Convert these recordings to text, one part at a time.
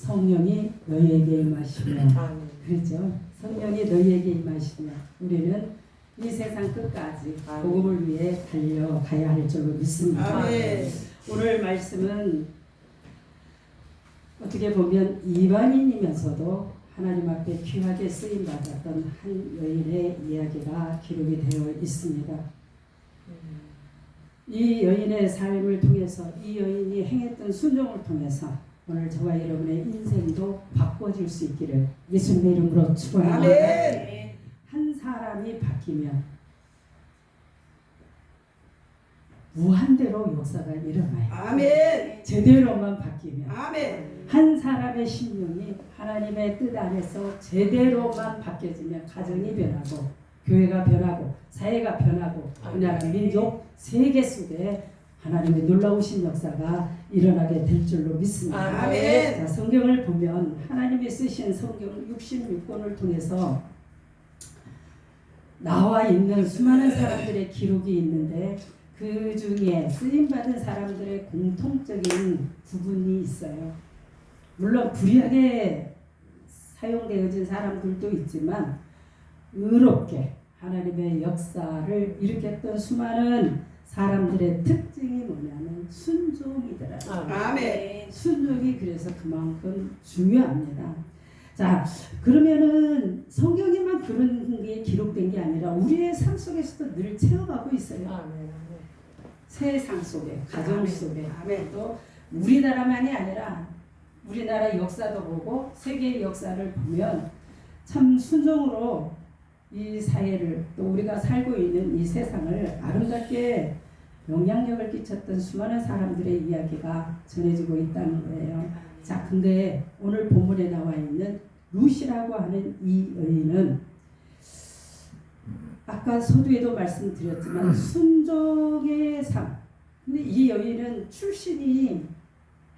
성령이 너희에게 임하시며 그렇죠. 성령이 너희에게 임하시며 우리는 이 세상 끝까지 복음을 위해 달려가야 할 줄로 믿습니다. 아멘. 오늘 말씀은 어떻게 보면 이방인이면서도 하나님 앞에 귀하게 쓰임 받았던 한 여인의 이야기가 기록이 되어 있습니다. 이 여인의 삶을 통해서 이 여인이 행했던 순종을 통해서 오늘 저와 여러분의 인생도 바꿔질 수 있기를 예수님의 이름으로 축원합니다. 아멘. 한 사람이 바뀌면 무한대로 역사가 일어나요. 아멘. 제대로만 바뀌면 아멘. 한 사람의 심령이 하나님의 뜻 안에서 제대로만 바뀌어지면 가정이 변하고 교회가 변하고 사회가 변하고 우리나라 민족 세계 속에 하나님의 놀라우신 역사가 일어나게 될 줄로 믿습니다. 아멘. 자, 성경을 보면 하나님이 쓰신 성경 66권을 통해서 나와 있는 수많은 사람들의 기록이 있는데 그 중에 쓰임받은 사람들의 공통적인 부분이 있어요. 물론 불의하게 사용되어진 사람들도 있지만 의롭게 하나님의 역사를 일으켰던 수많은 사람들의 특징이 뭐냐면 순종이더라고요. 아멘. 순종이 그래서 그만큼 중요합니다. 자, 그러면은 성경에만 그런 게 기록된 게 아니라 우리의 삶 속에서도 늘 체험하고 있어요. 세상 속에, 가정 속에, 또 우리나라만이 아니라 우리나라 역사도 보고 세계의 역사를 보면 참 순종으로 이 사회를 또 우리가 살고 있는 이 세상을 아름답게 영향력을 끼쳤던 수많은 사람들의 이야기가 전해지고 있다는 거예요. 자, 근데 오늘 본문에 나와 있는 룻이라고 하는 이 여인은 아까 서두에도 말씀드렸지만 순종의 삶. 근데 이 여인은 출신이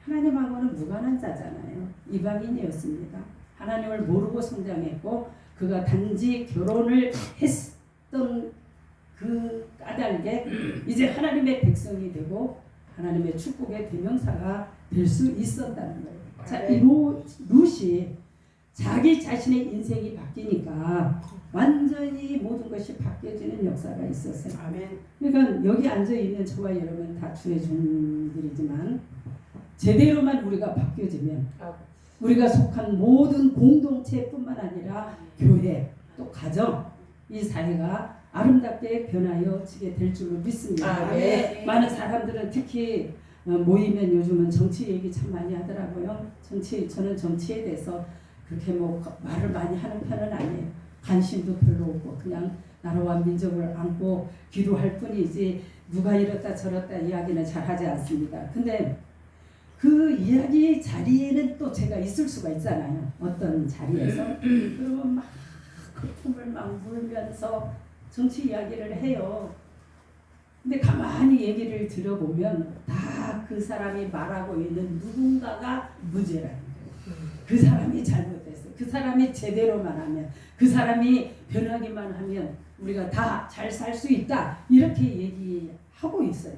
하나님하고는 무관한 자잖아요. 이방인이었습니다. 하나님을 모르고 성장했고 그가 단지 결혼을 했던 그 까닭에 이제 하나님의 백성이 되고 하나님의 축복의 대명사가 될 수 있었다는 거예요. 자, 이 룻이 자기 자신의 인생이 바뀌니까 완전히 모든 것이 바뀌어지는 역사가 있었어요. 아멘. 그러니까 여기 앉아있는 저와 여러분 다 주의 종들이지만 제대로만 우리가 바뀌어지면 우리가 속한 모든 공동체뿐만 아니라 교회 또 가정 이 사회가 아름답게 변하여지게 될 줄로 믿습니다. 아멘. 많은 사람들은 특히 모이면 요즘은 정치 얘기 참 많이 하더라고요. 저는 정치에 대해서 그렇게 뭐 말을 많이 하는 편은 아니에요. 관심도 별로 없고 그냥 나라와 민족을 안고 기도할 뿐이지 누가 이렇다 저렇다 이야기는 잘 하지 않습니다. 근데 그 이야기 자리에는 또 제가 있을 수가 있잖아요. 어떤 자리에서 그러면 막 거품을 막 물면서 정치 이야기를 해요. 근데 가만히 얘기를 들어보면 다 그 사람이 말하고 있는 누군가가 문제라는 거예요. 그 사람이 잘못됐어요. 그 사람이 제대로만 하면 그 사람이 변하기만 하면 우리가 다 잘 살 수 있다 이렇게 얘기하고 있어요.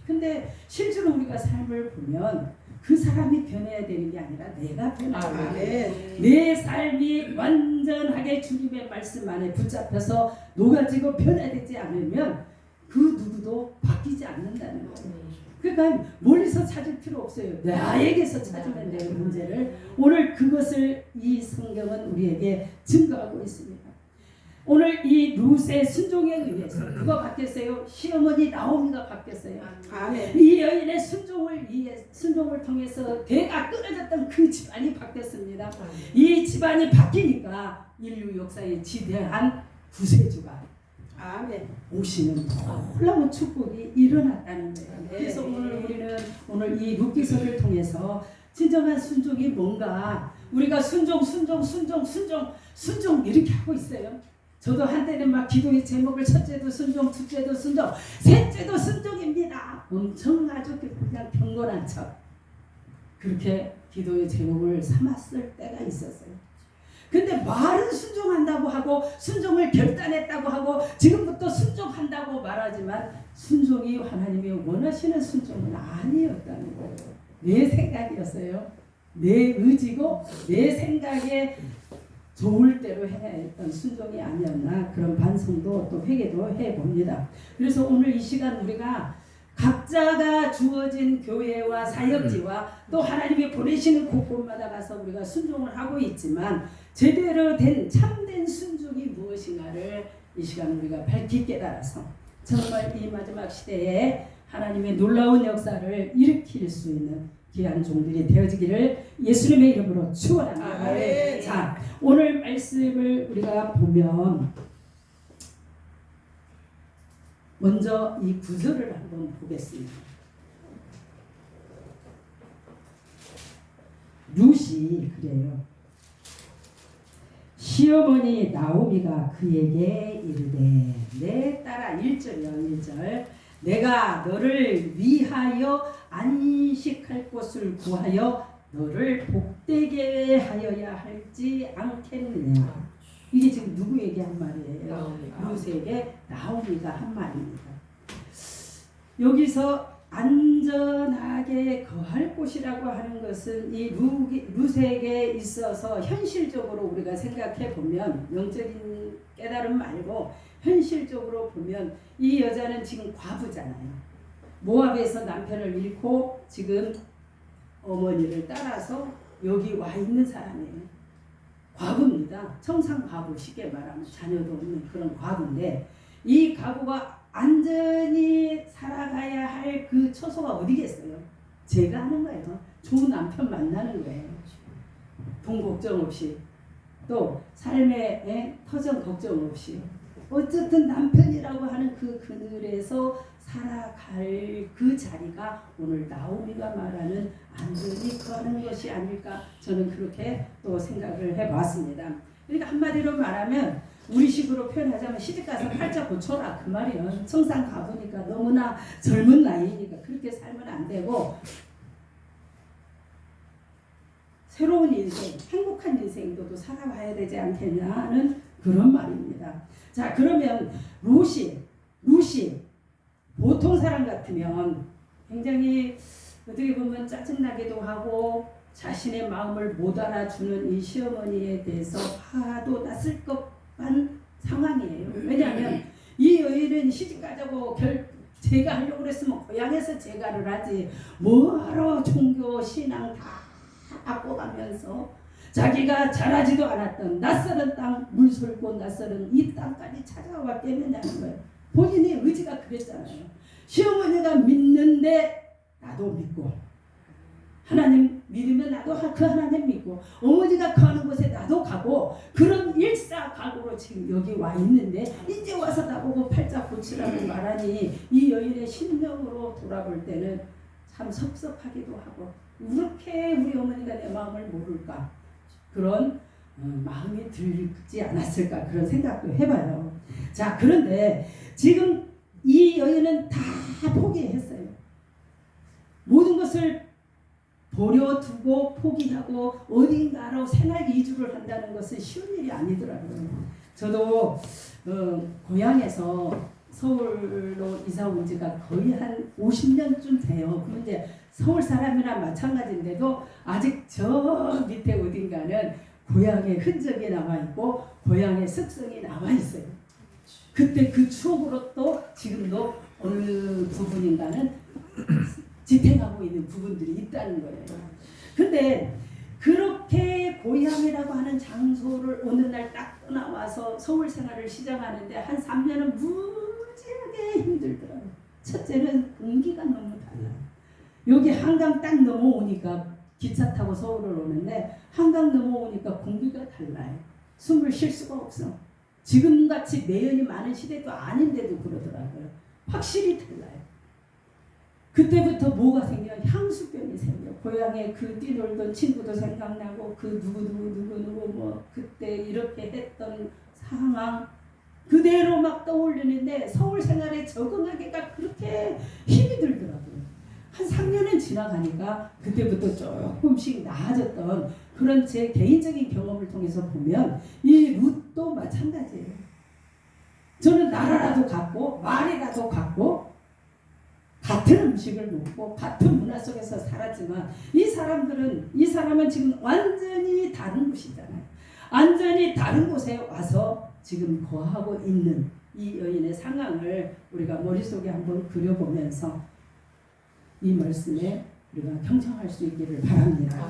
근데 실제로 우리가 삶을 보면 그 사람이 변해야 되는 게 아니라 내가 변해야 돼. 내 삶이 완전하게 주님의 말씀 안에 붙잡혀서 녹아지고 변화되지 않으면 그 누구도 바뀌지 않는다는 거예요. 그러니까 멀리서 찾을 필요 없어요. 나에게서 찾으면 되는 문제를 오늘 그것을 이 성경은 우리에게 증거하고 있습니다. 오늘 이 룻의 순종에 의해서 누가 바뀌었어요? 시어머니 나오미가 바뀌었어요. 아멘. 이 여인의 순종을 통해서 대가 끊어졌던 그 집안이 바뀌었습니다. 이 집안이 바뀌니까 인류 역사에 지대한 구세주가 아멘. 오시는 놀라운 축복이 일어났다는 거예요. 그래서 우리는 오늘 이 룻기서를 통해서 진정한 순종이 뭔가 우리가 순종 이렇게 하고 있어요. 저도 한때는 막 기도의 제목을 첫째도 순종, 둘째도 순종, 셋째도 순종입니다. 엄청 아주 그냥 경건한 척 그렇게 기도의 제목을 삼았을 때가 있었어요. 근데 말은 순종한다고 하고 순종을 결단했다고 하고 지금부터 순종한다고 말하지만 순종이 하나님이 원하시는 순종은 아니었다는 거예요. 내 생각이었어요. 내 의지고 내 생각에 좋을 대로 해야 했던 순종이 아니었나 그런 반성도 또 회개도 해봅니다. 그래서 오늘 이 시간 우리가 각자가 주어진 교회와 사역지와 또 하나님이 보내시는 곳곳마다 가서 우리가 순종을 하고 있지만 제대로 된 참된 순종이 무엇인가를 이 시간 우리가 밝히 깨달아서 정말 이 마지막 시대에 하나님의 놀라운 역사를 일으킬 수 있는 귀한 종들이 되어지기를 예수님의 이름으로 축원합니다. 아멘. 자, 오늘 말씀을 우리가 보면 먼저 이 구절을 한번 보겠습니다. 룻이 그래요. 시어머니 나오미가 그에게 이르되 내 딸아 1절이요 1절 내가 너를 위하여 안식할 곳을 구하여 너를 복되게 하여야 할지 않겠느냐. 이게 지금 누구에게 한 말이에요? 룻에게 나오미가 한 말입니다. 여기서 안전하게 거할 곳이라고 하는 것은 이 룻에게 있어서 현실적으로 우리가 생각해 보면 영적인 깨달음 말고 현실적으로 보면 이 여자는 지금 과부잖아요. 모압에서 남편을 잃고 지금 어머니를 따라서 여기 와 있는 사람이에요. 과부입니다. 청산 과부, 쉽게 말하면 자녀도 없는 그런 과부인데 이 과부가 안전히 살아가야 할 그 처소가 어디겠어요? 제가 하는 거예요. 좋은 남편 만나는 거예요. 돈 걱정 없이 또 삶의 터전 걱정 없이 어쨌든 남편이라고 하는 그 그늘에서 살아갈 그 자리가 오늘 나오미가 말하는 안전히 거하는 것이 아닐까 저는 그렇게 또 생각을 해봤습니다. 그러니까 한마디로 말하면 우리식으로 표현하자면 시집가서 팔자 고쳐라 그 말이에요. 청산 가보니까 너무나 젊은 나이니까 그렇게 살면 안 되고 새로운 인생, 행복한 인생도 살아봐야 되지 않겠냐는 그런 말입니다. 자, 그러면 룻이 보통 사람 같으면 굉장히 어떻게 보면 짜증나기도 하고 자신의 마음을 못 알아주는 이 시어머니에 대해서 화도 났을 법한 상황이에요. 왜냐하면 이 여인은 시집가자고 제가 하려고 그랬으면 고향에서 제가를 하지 뭐하러 종교 신앙 다 바꿔가면서 자기가 잘하지도 않았던 낯설은 땅 물설고 낯설은 이 땅까지 찾아왔겠느냐는 거예요. 본인의 의지가 그랬잖아요. 시어머니가 믿는데 나도 믿고 하나님 믿으면 나도 그 하나님 믿고 어머니가 가는 곳에 나도 가고 그런 일사각오로 지금 여기 와 있는데 이제 와서 나보고 팔자 고치라고 말하니 이 여인의 심령으로 돌아볼 때는 참 섭섭하기도 하고 이렇게 우리 어머니가 내 마음을 모를까 그런 마음이 들지 않았을까 그런 생각도 해봐요. 자, 그런데 지금 이 여인은 다 포기했어요. 모든 것을 버려두고 포기하고 어딘가로 생활 이주를 한다는 것은 쉬운 일이 아니더라고요. 저도 고향에서 서울로 이사 온 지가 거의 한 50년쯤 돼요. 그럼 이제 서울 사람이나 마찬가지인데도 아직 저 밑에 어딘가는 고향의 흔적이 남아있고 고향의 습성이 남아있어요. 그때 그 추억으로 또 지금도 어느 부분인가는 지탱하고 있는 부분들이 있다는 거예요. 근데 그렇게 고향이라고 하는 장소를 어느 날 딱 떠나와서 서울 생활을 시작하는데 한 3년은 무지하게 힘들더라고요. 첫째는 공기가 너무 달라요. 여기 한강 딱 넘어오니까 기차 타고 서울을 오는데 한강 넘어오니까 공기가 달라요. 숨을 쉴 수가 없어. 지금같이 매연이 많은 시대도 아닌데도 그러더라고요. 확실히 달라요. 그때부터 뭐가 생겨? 향수병이 생겨. 고향에 그 뛰놀던 친구도 생각나고 그 누구 뭐 그때 이렇게 했던 상황 그대로 막 떠올리는데 서울 생활에 적응하기가 그렇게 힘이 들더라고요. 한 3년은 지나가니까 그때부터 조금씩 나아졌던 그런 제 개인적인 경험을 통해서 보면 이 룻도 마찬가지예요. 저는 나라라도 갖고 말이라도 갖고 같은 음식을 먹고 같은 문화 속에서 살았지만 이 사람은 지금 완전히 다른 곳이잖아요. 완전히 다른 곳에 와서 지금 거하고 있는 이 여인의 상황을 우리가 머릿속에 한번 그려보면서 이 말씀에 우리가 경청할 수 있기를 바랍니다.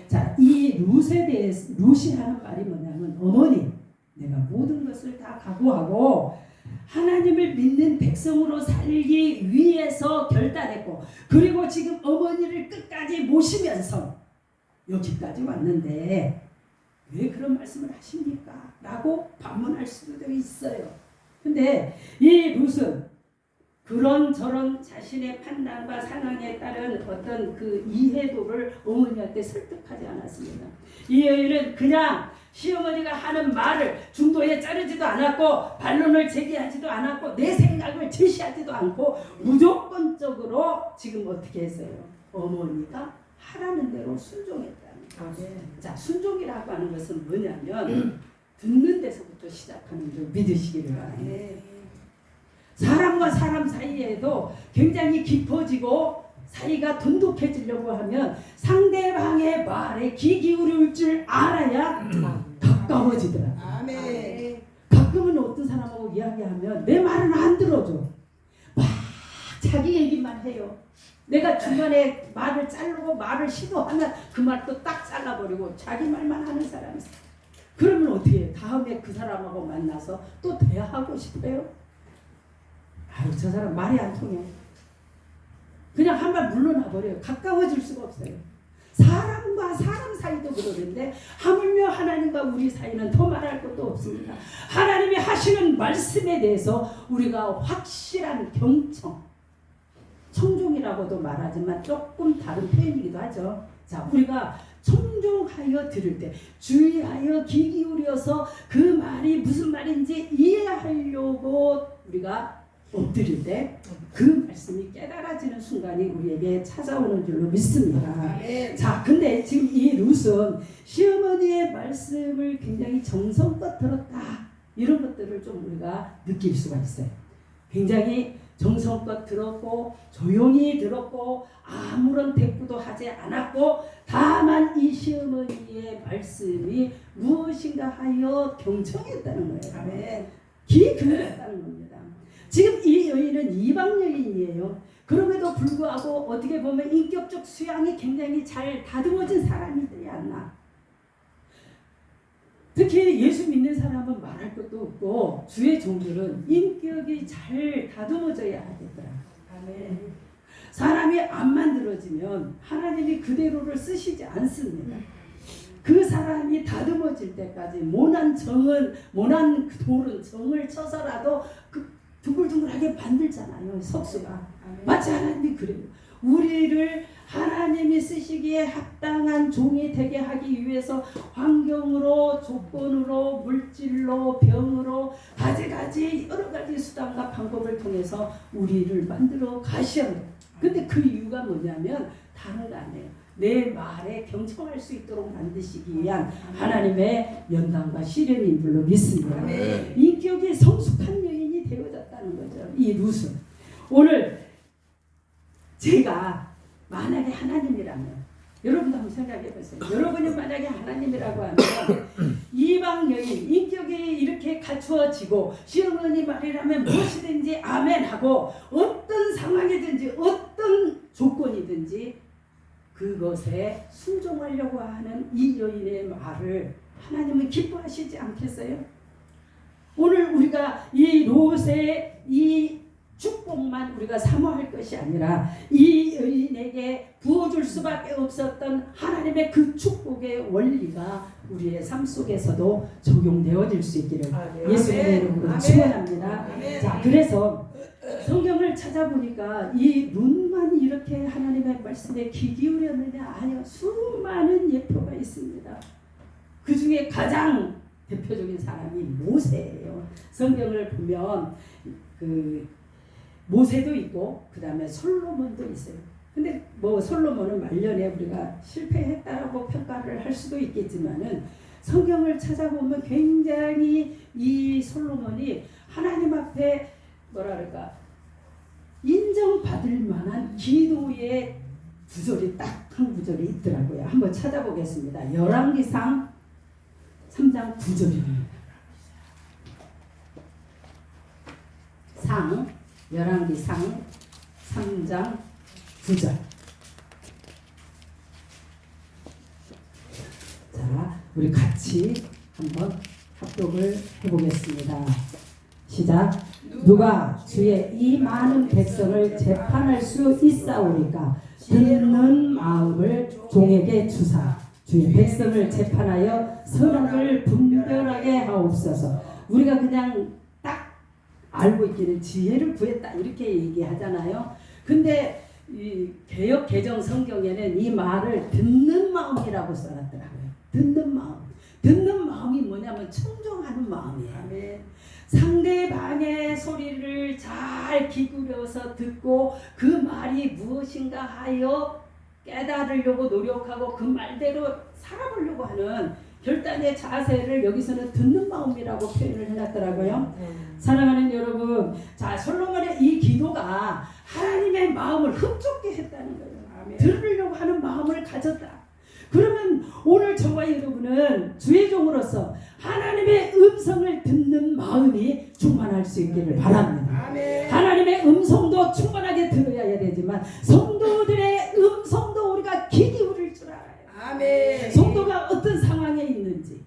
자, 이 룻에 대해서 룻이 하는 말이 뭐냐면 어머니, 내가 모든 것을 다 각오하고 하나님을 믿는 백성으로 살기 위해서 결단했고, 그리고 지금 어머니를 끝까지 모시면서 여기까지 왔는데 왜 그런 말씀을 하십니까? 라고 반문할 수도 있어요. 근데 이 룻은 그런저런 자신의 판단과 상황에 따른 어떤 그 이해도를 어머니한테 설득하지 않았습니다. 이 여인은 그냥 시어머니가 하는 말을 중도에 자르지도 않았고 반론을 제기하지도 않았고 내 생각을 제시하지도 않고 무조건적으로 지금 어떻게 했어요? 어머니가 하라는 대로 순종했다는 거예요. 자, 순종이라고 하는 것은 뭐냐면 듣는 데서부터 시작하는 줄 믿으시기를 바랍니다. 사람과 사람 사이에도 굉장히 깊어지고 사이가 돈독해지려고 하면 상대방의 말에 귀 기울일 줄 알아야 가까워지더라. 아멘. 가끔은 어떤 사람하고 이야기하면 내 말은 안 들어줘. 막 자기 얘기만 해요. 내가 중간에 말을 자르고 말을 시도하면 그 말도 딱 잘라버리고 자기 말만 하는 사람이 있어. 그러면 어떻게 해요? 다음에 그 사람하고 만나서 또 대화하고 싶어요? 아유, 저 사람 말이 안 통해. 그냥 한 발 물러나 버려요. 가까워질 수가 없어요. 사람과 사람 사이도 그러는데 하물며 하나님과 우리 사이는 더 말할 것도 없습니다. 하나님이 하시는 말씀에 대해서 우리가 확실한 경청, 청종이라고도 말하지만 조금 다른 표현이기도 하죠. 자, 우리가 청종하여 들을 때 주의하여 귀 기울여서 그 말이 무슨 말인지 이해하려고 우리가 엎드릴 때 그 말씀이 깨달아지는 순간이 우리에게 찾아오는 줄로 믿습니다. 자, 근데 지금 이 룻은 시어머니의 말씀을 굉장히 정성껏 들었다, 이런 것들을 좀 우리가 느낄 수가 있어요. 굉장히 정성껏 들었고 조용히 들었고 아무런 대꾸도 하지 않았고 다만 이 시어머니의 말씀이 무엇인가 하여 경청했다는 거예요. 귀 기울였다는 겁니다. 지금 이 여인은 이방 여인이에요. 그럼에도 불구하고 어떻게 보면 인격적 수양이 굉장히 잘 다듬어진 사람이지 않나. 특히 예수 믿는 사람은 말할 것도 없고 주의 종들은 인격이 잘 다듬어져야 하겠더라. 아멘. 사람이 안 만들어지면 하나님이 그대로를 쓰시지 않습니다. 그 사람이 다듬어질 때까지 모난 돌은 정을 쳐서라도 그 둥글둥글하게 만들잖아요. 석수가. 마치 하나님이 그래요. 우리를 하나님이 쓰시기에 합당한 종이 되게 하기 위해서 환경으로, 조건으로, 물질로, 병으로 가지 여러 가지 수단과 방법을 통해서 우리를 만들어 가셔야 돼요. 근데 그 이유가 뭐냐면 다른 거 아니에요. 내 말에 경청할 수 있도록 만드시기 위한 하나님의 연단과 시련인 줄로 믿습니다. 인격이 성숙한 여인이 되어졌다는 거죠. 이 룻은. 오늘 제가 만약에 하나님이라면, 여러분도 한번 생각해 보세요. 여러분이 만약에 하나님이라고 하면 이방 여인 인격이 이렇게 갖추어지고 시어머니 말이라면 무엇이든지 아멘하고 어떤 상황이든지 어떤 조건이든지 그것에 순종하려고 하는 이 여인의 말을 하나님은 기뻐하시지 않겠어요? 오늘 우리가 이 롯의 이 축복만 우리가 사모할 것이 아니라 이 여인에게 부어줄 수밖에 없었던 하나님의 그 축복의 원리가 우리의 삶 속에서도 적용되어질 수 있기를 예수님의 이름으로 축원합니다. 자, 그래서 성경을 찾아보니까 이 룻만 이렇게 하나님의 말씀에 귀 기울였느냐? 아니요, 수많은 예표가 있습니다. 그 중에 가장 대표적인 사람이 모세예요. 성경을 보면 그 모세도 있고 그 다음에 솔로몬도 있어요. 근데 뭐 솔로몬은 말년에 우리가 실패했다라고 평가를 할 수도 있겠지만은 성경을 찾아보면 굉장히 이 솔로몬이 하나님 앞에 뭐라 그럴까, 인정받을 만한 기도의 구절이 딱 한 구절이 있더라고요. 한번 찾아보겠습니다. 열왕기상 3장 9절입니다. 열왕기상 3장 9절. 자, 우리 같이 한번 합독을 해보겠습니다. 시작. 누가 주의 이 많은 백성을 재판할 수 있사오리까? 듣는 마음을 종에게 주사 주의 백성을 재판하여 선악을 분별하게 하옵소서. 우리가 그냥 딱 알고 있기는 지혜를 구했다 이렇게 얘기하잖아요. 근데 이 개역 개정 성경에는 이 말을 듣는 마음이라고 써놨더라고요. 듣는 마음. 듣는 마음이 뭐냐면 청종하는 마음이에요. 아멘. 상대방의 소리를 잘 기울여서 듣고 그 말이 무엇인가 하여 깨달으려고 노력하고 그 말대로 살아보려고 하는 결단의 자세를 여기서는 듣는 마음이라고 표현을 해놨더라고요. 사랑하는 여러분, 자 솔로몬의 이 기도가 하나님의 마음을 흡족게 했다는 거예요. 아멘. 들으려고 하는 마음을 가졌다. 그러면 오늘 저와 여러분은 주의 종으로서 하나님의 음성을 듣는 마음이 충만할 수 있기를 바랍니다. 아멘. 하나님의 음성도 충만하게 들어야 되지만 성도들의 음성도 우리가 귀 기울일 줄 알아요. 아멘. 성도가 어떤 상황에 있는지,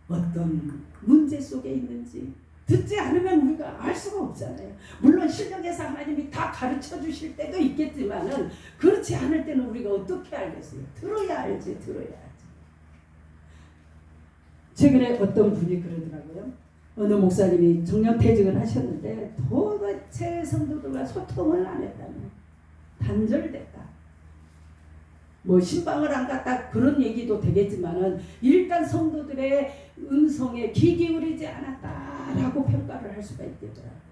어떤 문제 속에 있는지 듣지 않으면 우리가 알 수가 없잖아요. 물론 실력에서 하나님이 다 가르쳐 주실 때도 있겠지만은 그렇지 않을 때는 우리가 어떻게 알겠어요? 들어야 알지, 들어야 알지. 최근에 어떤 분이 그러더라고요. 어느 목사님이 정년퇴직을 하셨는데 도대체 성도들과 소통을 안 했다며 단절됐다. 뭐 신방을 안 갔다 그런 얘기도 되겠지만은 일단 성도들의 음성에 귀 기울이지 않았다라고 평가를 할 수가 있겠더라고요.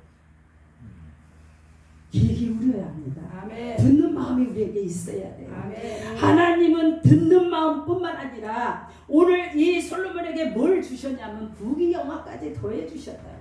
귀 기울여야 합니다. 아멘. 듣는 마음이 우리에게 있어야 돼요. 아멘. 하나님은 듣는 마음뿐만 아니라 오늘 이 솔로몬에게 뭘 주셨냐면 부귀영화까지 더해 주셨다.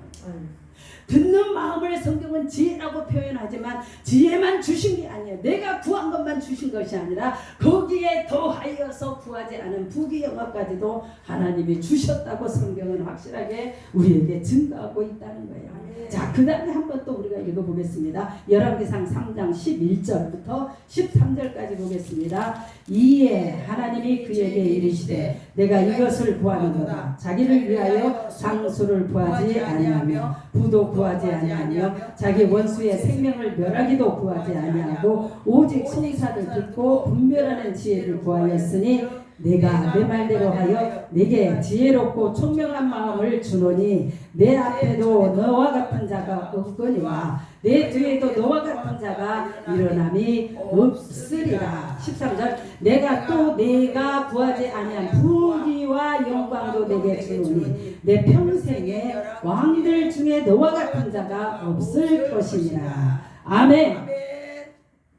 듣는 마음을 성경은 지혜라고 표현하지만 지혜만 주신 게 아니에요. 내가 구한 것만 주신 것이 아니라 거기에 더하여서 구하지 않은 부귀영화까지도 하나님이 주셨다고 성경은 확실하게 우리에게 증거하고 있다는 거예요. 아멘. 자, 그 다음에 한번 또 우리가 읽어보겠습니다. 열왕기상 3장 11절부터 13절까지 보겠습니다. 이에 하나님이 그에게 이르시되 내가 이것을 구하는도다. 자기를 위하여 장수를 구하지 아니하며 부도 구하지 아니하며 자기 원수의 생명을 멸하기도 구하지 아니하고 오직 송사를 듣고 분별하는 지혜를 구하였으니 내가 내 말대로 하여 내게 지혜롭고 총명한 마음을 주노니 내 앞에도 너와 같은 자가 없거니와 내 뒤에도 너와 같은 자가 일어남이 없으리라. 13절 내가 또 내가 구하지 아니한 부귀와 영광도 내게 주노니 내 평생에 왕들 중에 너와 같은 자가 없을 것이니라. 아멘.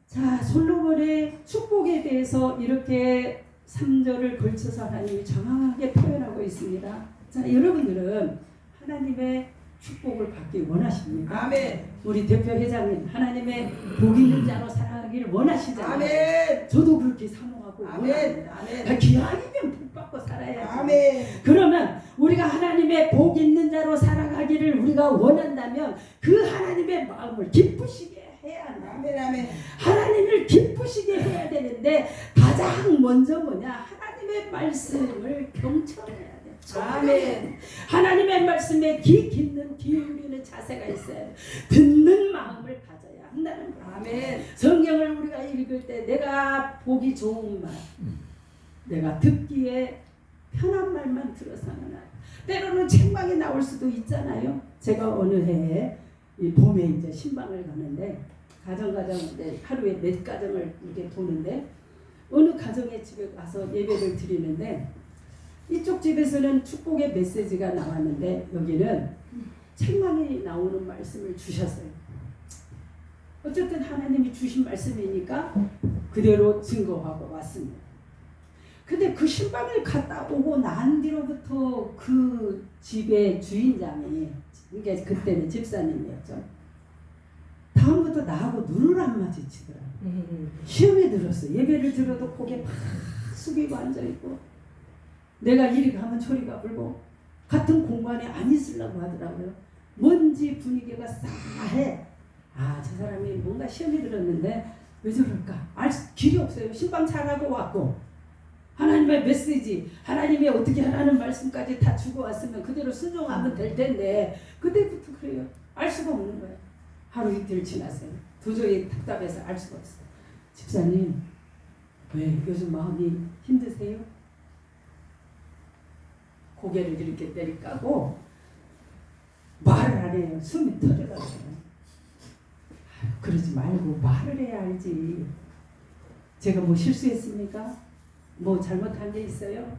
자, 솔로몬의 축복에 대해서 이렇게 3절을 걸쳐서 하나님이 정확하게 표현하고 있습니다. 자, 여러분들은 하나님의 축복을 받기 원하십니까? 아멘. 우리 대표 회장님 하나님의 복 있는 자로 살아가기를 원하시잖아요. 아멘. 저도 그렇게 사모하고 아멘. 원합니다. 아멘. 기왕이면 복 받고 살아야지. 아멘. 그러면 우리가 하나님의 복 있는 자로 살아가기를 우리가 원한다면 그 하나님의 마음을 기쁘시게 해야 한다. 아멘. 아멘. 하나님을 기쁘시게 해야 되는데 가장 먼저 뭐냐? 하나님의 말씀을 경청해야 돼. 아멘. 하나님의 말씀에 귀 기울이는 자세가 있어야 돼. 듣는 마음을 가져야 한다는 거야. 아멘. 성경을 우리가 읽을 때 내가 보기 좋은 말, 내가 듣기에 편한 말만 들어서는 안 돼. 때로는 책망이 나올 수도 있잖아요. 제가 어느 해에 이 봄에 이제 신방을 가는데 가정 이제 하루에 몇 가정을 이렇게 도는데 어느 가정의 집에 가서 예배를 드리는데 이쪽 집에서는 축복의 메시지가 나왔는데 여기는 책망이 나오는 말씀을 주셨어요. 어쨌든 하나님이 주신 말씀이니까 그대로 증거하고 왔습니다. 근데 그 신방을 갔다 오고 난 뒤로부터 그 집의 주인장이, 이게 그때는 집사님이었죠. 다 다음부터 나하고 눈을 안 마주치더라. 시험에 들었어. 예배를 들어도 고개 팍 숙이고 앉아있고, 내가 이리 가면 저리가 불고, 같은 공간에 안 있으려고 하더라고요. 뭔지 분위기가 싸해. 아, 저 사람이 뭔가 시험에 들었는데 왜 저럴까? 알 길이 없어요. 신방 잘하고 왔고, 하나님의 메시지, 하나님이 어떻게 하라는 말씀까지 다 주고 왔으면 그대로 순종하면 될 텐데, 그때부터 그래요. 알 수가 없는 거예요. 하루 이틀 지났어요. 도저히 답답해서 알 수가 없어요. 집사님, 왜 요즘 마음이 힘드세요? 고개를 이렇게 내리까고 말을 안 해요. 숨이 터져가지고. 그러지 말고 말을 해야 알지. 제가 뭐 실수했습니까? 뭐 잘못한 게 있어요?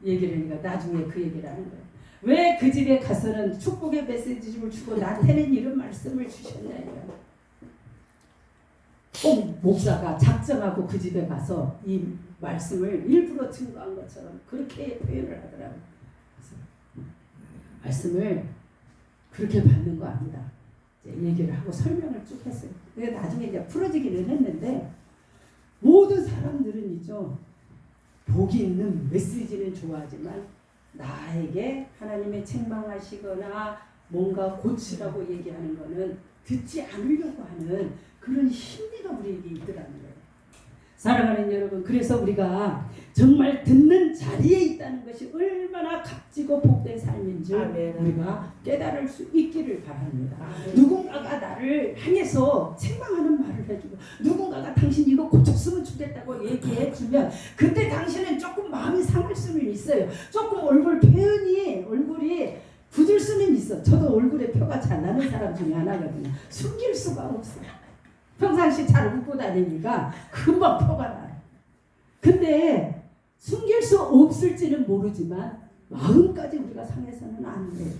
얘기를 하니까 나중에 그 얘기를 하는 거예요. 왜 그 집에 가서는 축복의 메시지를 주고 나한테는 이런 말씀을 주셨냐요. 꼭 목사가 작정하고 그 집에 가서 이 말씀을 일부러 증거한 것처럼 그렇게 표현을 하더라고요. 그래서 말씀을 그렇게 받는 거 아니다. 이제 얘기를 하고 설명을 쭉 했어요. 근데 나중에 이제 풀어지기는 했는데, 모든 사람들은 있죠. 복이 있는 메시지는 좋아하지만 나에게 하나님의 책망하시거나 뭔가 고치라고 얘기하는 거는 듣지 않으려고 하는 그런 심리가 우리에게 있더라는 거예요. 사랑하는 여러분, 그래서 우리가 정말 듣는 자리에 있다는 것이 얼마나 값지고 복된 삶인 줄 우리가 깨달을 수 있기를 바랍니다. 누군가가 나를 향해서 책망하는 말을 해주고, 누군가가 당신 이거 고쳤으면 좋겠다고 얘기해주면 그때 당신은 조금 마음이 상할 수는 있어요. 조금 얼굴이 굳을 수는 있어. 저도 얼굴에 표가 잘 나는 사람 중에 하나거든요. 숨길 수가 없어요. 평상시 잘 웃고 다니니까 금방 표가 나요. 근데 숨길 수 없을지는 모르지만 마음까지 우리가 상해서는 안 돼요.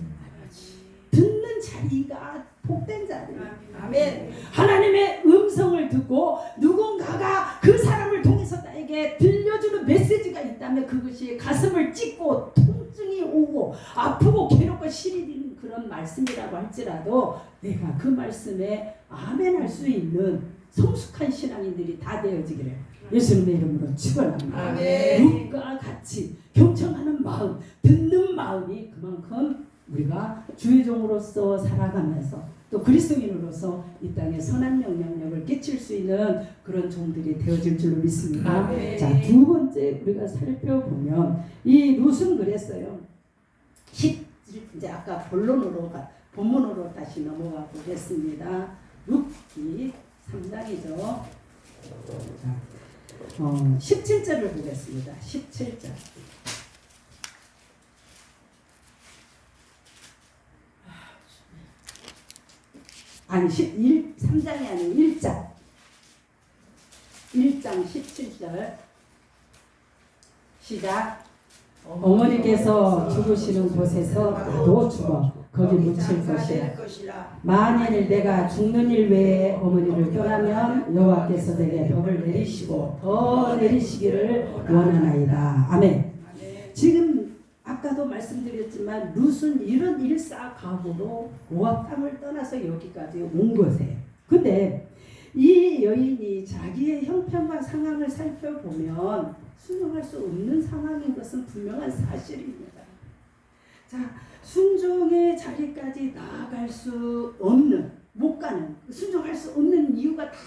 듣는 자리가 복된 자리예요. 아멘. 하나님의 음성을 듣고 누군가가 그 사람을 통해서 나에게 들려주는 메시지가 있다면 그것이 가슴을 찢고 통증이 오고 아프고 괴롭고 시리는 그런 말씀이라고 할지라도 내가 그 말씀에 아멘할 수 있는 성숙한 신앙인들이 다 되어지기를 예수님의 이름으로 축원합니다. 아멘. 누군가 같이 경청하는 마음, 듣는 마음이 그만큼 우리가 주의 종으로서 살아가면서 또 그리스도인으로서 이 땅에 선한 영향력을 끼칠 수 있는 그런 종들이 되어질 줄로 믿습니다. 아멘. 자, 두 번째 우리가 살펴보면 이 룻은 그랬어요. 이제 아까 본문으로 다시 넘어가 보겠습니다. 룻기 3장이죠. 자, 17절을 보겠습니다. 17절. 아니 3장이 아닌 1장 17절 시작. 어머니께서 죽으시는 곳에서 나도 죽어 거기 묻힐 것이라. 만일 내가 죽는 일 외에 어머니를 떠나면 여호와께서 내게 법을 내리시고 더 내리시기를 원하나이다. 아멘. 지금 아까도 말씀드렸지만 룻은 이런 일사각오로 모압 땅을 떠나서 여기까지 온 것이에요. 근데 이 여인이 자기의 형편과 상황을 살펴보면 순종할 수 없는 상황인 것은 분명한 사실입니다. 자, 순종의 자리까지 나아갈 수 없는, 못 가는, 순종할 수 없는 이유가 다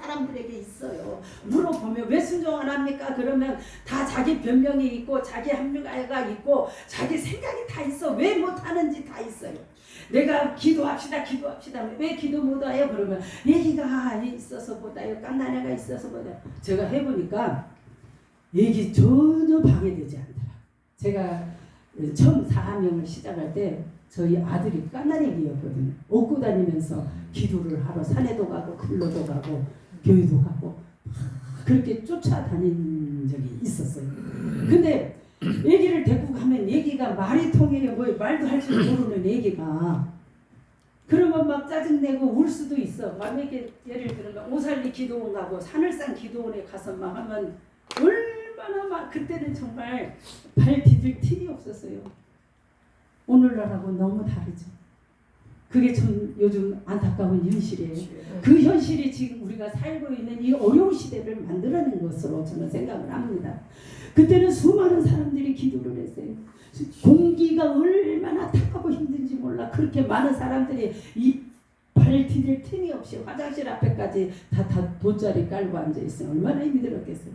사람들에게 있어요. 물어보면 왜 순종 안 합니까? 그러면 다 자기 변명이 있고 자기 합리가 있고 자기 생각이 다 있어. 왜 못하는지 다 있어요. 내가 기도합시다. 왜 기도 못해요? 그러면 얘기가 있어서 보다요. 깐난 애가 있어서 보다요. 제가 해보니까 얘기 전혀 방해되지 않더라. 제가 처음 사명을 시작할 때 저희 아들이 깐난애기였거든요. 업고 다니면서 기도를 하러 산에도 가고 글로도 가고 교회도 가고 그렇게 쫓아다닌 적이 있었어요. 근데 애기를 데리고 가면 애기가 말이 통일해 뭐 말도 할 줄 모르는 애기가 그러면 막 짜증내고 울 수도 있어. 만약에 예를 들면 오살리 기도원 가고 산을산 기도원에 가서 막 하면 얼마나 막 그때는 정말 발 디딜 틈이 없었어요. 오늘날하고 너무 다르죠. 그게 좀 요즘 안타까운 현실이에요. 그 현실이 지금 우리가 살고 있는 이 어려운 시대를 만들어낸 것으로 저는 생각을 합니다. 그때는 수많은 사람들이 기도를 했어요. 공기가 얼마나 탁하고 힘든지 몰라. 그렇게 많은 사람들이 이 발 디딜 틈이 없이 화장실 앞에까지 다 돗자리 깔고 앉아있어요. 얼마나 힘들었겠어요.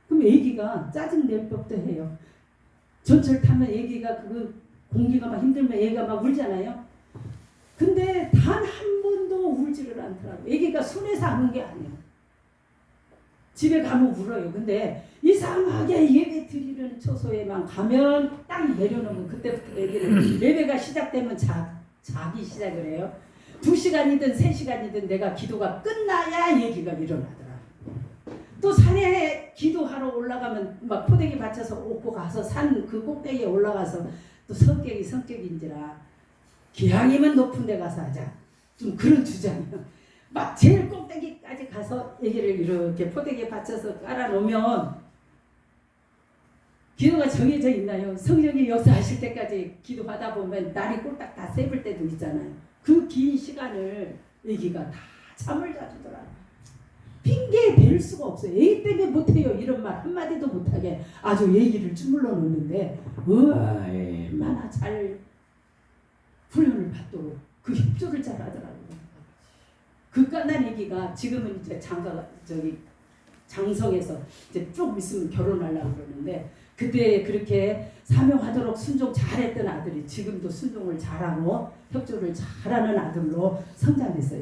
그럼 애기가 짜증 낼 법도 해요. 전철 타면 애기가 그 공기가 막 힘들면 애가 막 울잖아요. 근데 단 한 번도 울지를 않더라고요. 애기가 순해서 안 운 게 아니에요. 집에 가면 울어요. 근데 이상하게 예배 드리는 처소에만 가면 딱 내려놓으면 그때부터 애기는 예배가 시작되면 자기 시작을 해요. 2시간이든 3시간이든 내가 기도가 끝나야 얘기가 일어나더라. 또 산에 기도하러 올라가면 막 포대기 받쳐서 업고 가서 산 그 꼭대기에 올라가서 또 성격인지라 기왕이면 높은 데 가서 하자. 좀 그런 주장이요. 막 제일 꼭대기까지 가서 얘기를 이렇게 포대기에 받쳐서 깔아놓으면 기도가 정해져 있나요? 성령이 역사하실 때까지 기도하다 보면 날이 꼴딱 다 새볼 때도 있잖아요. 그 긴 시간을 애기가 다 잠을 자주더라. 핑계 댈 수가 없어요. 애기 때문에 못해요. 이런 말 한마디도 못하게 아주 얘기를 주물러 놓는데 얼마나 잘 훈련을 받도록 그 협조를 잘 하더라고요. 그 깐난 애기가 지금은 이제 장성에서 이제 쭉 있으면 결혼하려고 그러는데 그때 그렇게 사명하도록 순종 잘했던 아들이 지금도 순종을 잘하고 협조를 잘하는 아들로 성장했어요.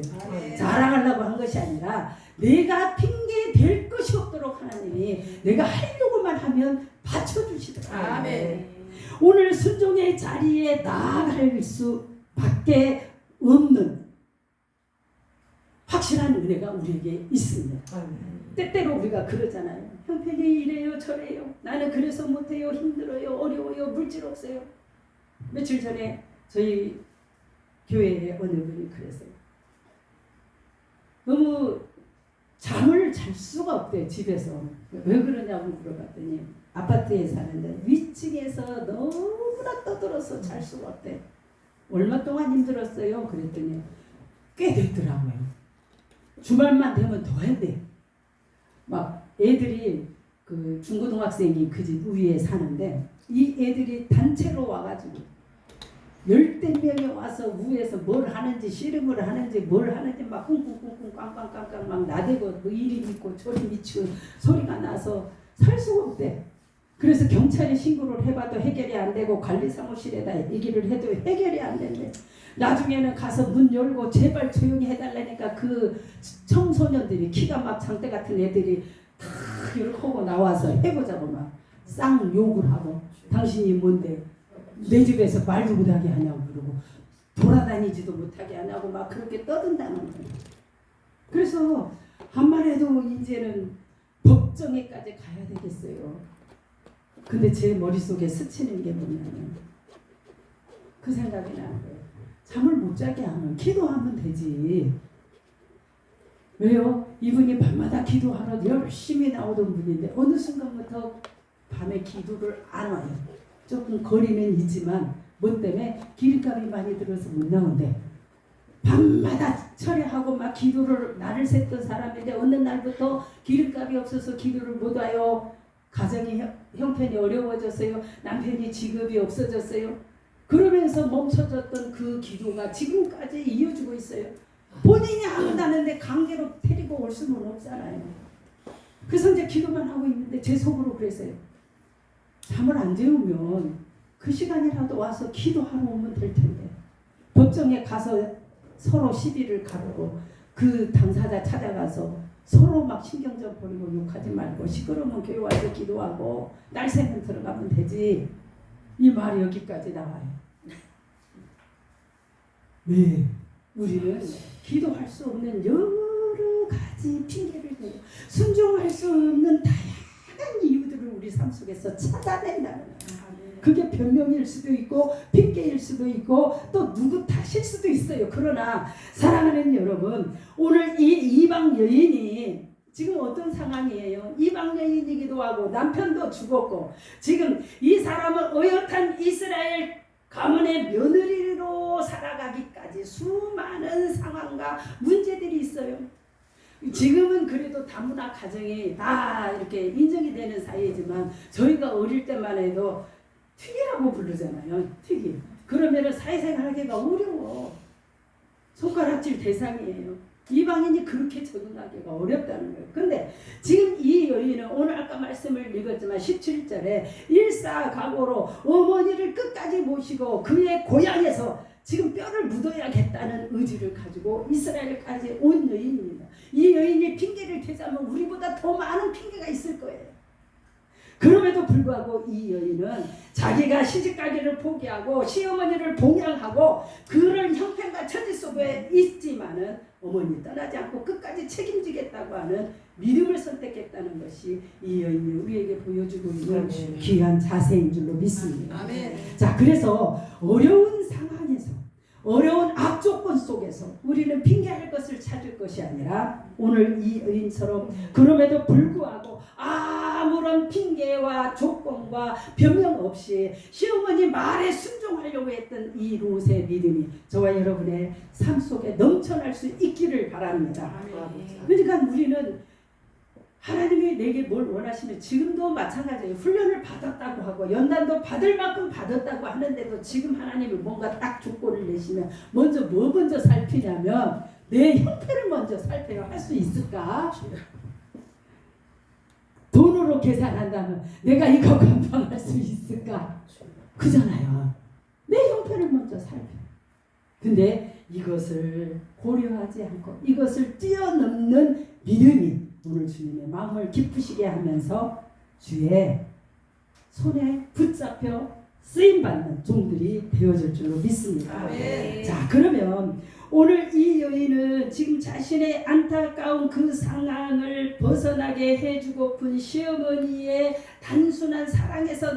자랑하려고 한 것이 아니라 내가 핑계 댈 것이 없도록 하나님이 내가 하려고만 하면 받쳐주시더라고요. 아멘. 오늘 순종의 자리에 나아갈 수밖에 없는 확실한 은혜가 우리에게 있습니다. 때때로 우리가 그러잖아요. 형편이 이래요 저래요. 나는 그래서 못해요. 힘들어요. 어려워요. 물질 없어요. 며칠 전에 저희 교회에 어느 분이 그랬어요. 너무 잠을 잘 수가 없대요. 집에서. 왜 그러냐고 물어봤더니 아파트에 사는데 위층에서 너무나 떠들어서 잘 수가 없대. 얼마 동안 힘들었어요? 그랬더니 꽤 됐더라고요. 주말만 되면 더 했대. 막 애들이 그 중고등학생이 그 집 위에 사는데 이 애들이 단체로 와가지고 10명이 와서 위에서 뭘 하는지 씨름을 하는지 뭘 하는지 막 꿍꿍꿍꿍 꽝꽝꽝꽝 막 나대고 뭐 이리 믿고 저리 미치고 소리가 나서 살 수가 없대. 그래서 경찰에 신고를 해봐도 해결이 안 되고 관리사무실에다 얘기를 해도 해결이 안 된대. 나중에는 가서 문 열고 제발 조용히 해달라니까 그 청소년들이 키가 막 장대 같은 애들이 다 이렇게 하고 나와서 해보자고 막 쌍 욕을 하고 당신이 뭔데 내 집에서 말도 못하게 하냐고 그러고 돌아다니지도 못하게 하냐고 막 그렇게 떠든다는 거예요. 그래서 한말해도 이제는 법정에까지 가야 되겠어요. 근데 제 머릿속에 스치는 게 뭐냐면 그 생각이 나는 거예요. 잠을 못 자게 하면 기도하면 되지. 왜요? 이분이 밤마다 기도하러 열심히 나오던 분인데 어느 순간부터 밤에 기도를 안 와요. 조금 거리는 있지만 뭐 때문에 기름값이 많이 들어서 못 나온대. 밤마다 철회하고 막 기도를 날을 샜던 사람인데 어느 날부터 기름값이 없어서 기도를 못 와요. 가정이 형편이 어려워졌어요. 남편이 직업이 없어졌어요. 그러면서 멈춰졌던 그 기도가 지금까지 이어지고 있어요. 본인이 하고 나는데 강제로 데리고 올 수는 없잖아요. 그래서 이제 기도만 하고 있는데 제 속으로 그랬어요. 잠을 안 재우면 그 시간이라도 와서 기도하러 오면 될 텐데. 법정에 가서 서로 시비를 가르고 그 당사자 찾아가서 서로 막 신경전 버리고 욕하지 말고 시끄러우면 교회 와서 기도하고 날 새면 들어가면 되지. 이 말이 여기까지 나와요. 네, 우리는 기도할 수 없는 여러 가지 핑계를 대고 순종할 수 없는 다양한 이유들을 우리 삶 속에서 찾아낸다는 거예요. 그게 변명일 수도 있고 핑계일 수도 있고 또 누구 탓일 수도 있어요. 그러나 사랑하는 여러분, 오늘 이 이방 여인이 지금 어떤 상황이에요? 이방 여인이기도 하고 남편도 죽었고 지금 이 사람은 어엿한 이스라엘 가문의 며느리로 살아가기까지 수많은 상황과 문제들이 있어요. 지금은 그래도 다문화 가정이 다 이렇게 인정이 되는 사이지만 저희가 어릴 때만 해도 특이라고 부르잖아요. 특이. 그러면은 사회생활하기가 어려워. 손가락질 대상이에요. 이방인이 그렇게 적응하기가 어렵다는 거예요. 근데 지금 이 여인은 오늘 아까 말씀을 읽었지만 17절에 일사각오로 어머니를 끝까지 모시고 그의 고향에서 지금 뼈를 묻어야겠다는 의지를 가지고 이스라엘까지 온 여인입니다. 이 여인이 핑계를 대자면 우리보다 더 많은 핑계가 있을 거예요. 그럼에도 불구하고 이 여인은 자기가 시집가기를 포기하고 시어머니를 봉양하고 그런 형편과 처지 속에 있지만은 어머니 떠나지 않고 끝까지 책임지겠다고 하는 믿음을 선택했다는 것이 이 여인이 우리에게 보여주고 있는 귀한 자세인 줄로 믿습니다. 아멘. 자, 그래서 어려운 상황에서 어려운 악조건 속에서 우리는 핑계할 것을 찾을 것이 아니라 오늘 이 여인처럼 그럼에도 불구하고 아무런 핑계와 조건과 변명 없이 시어머니 말에 순종하려고 했던 이 롯의 믿음이 저와 여러분의 삶 속에 넘쳐날 수 있기를 바랍니다. 그러니까 우리는 하나님이 내게 뭘 원하시면 지금도 마찬가지예요. 훈련을 받았다고 하고 연단도 받을 만큼 받았다고 하는데도 지금 하나님이 뭔가 딱 조건을 내시면 먼저 살피냐면 내 형편을 먼저 살펴야 할 수 있을까? 돈으로 계산한다면 내가 이거 감당할 수 있을까? 그잖아요. 내 형편을 먼저 살펴. 근데 이것을 고려하지 않고 이것을 뛰어넘는 믿음이 오늘 주님의 마음을 기쁘시게 하면서 주의 손에 붙잡혀 쓰임받는 종들이 되어질 줄로 믿습니다. 아멘. 자, 그러면 오늘 이 여인은 지금 자신의 안타까운 그 상황을 벗어나게 해주고픈 시어머니의 단순한 사랑에서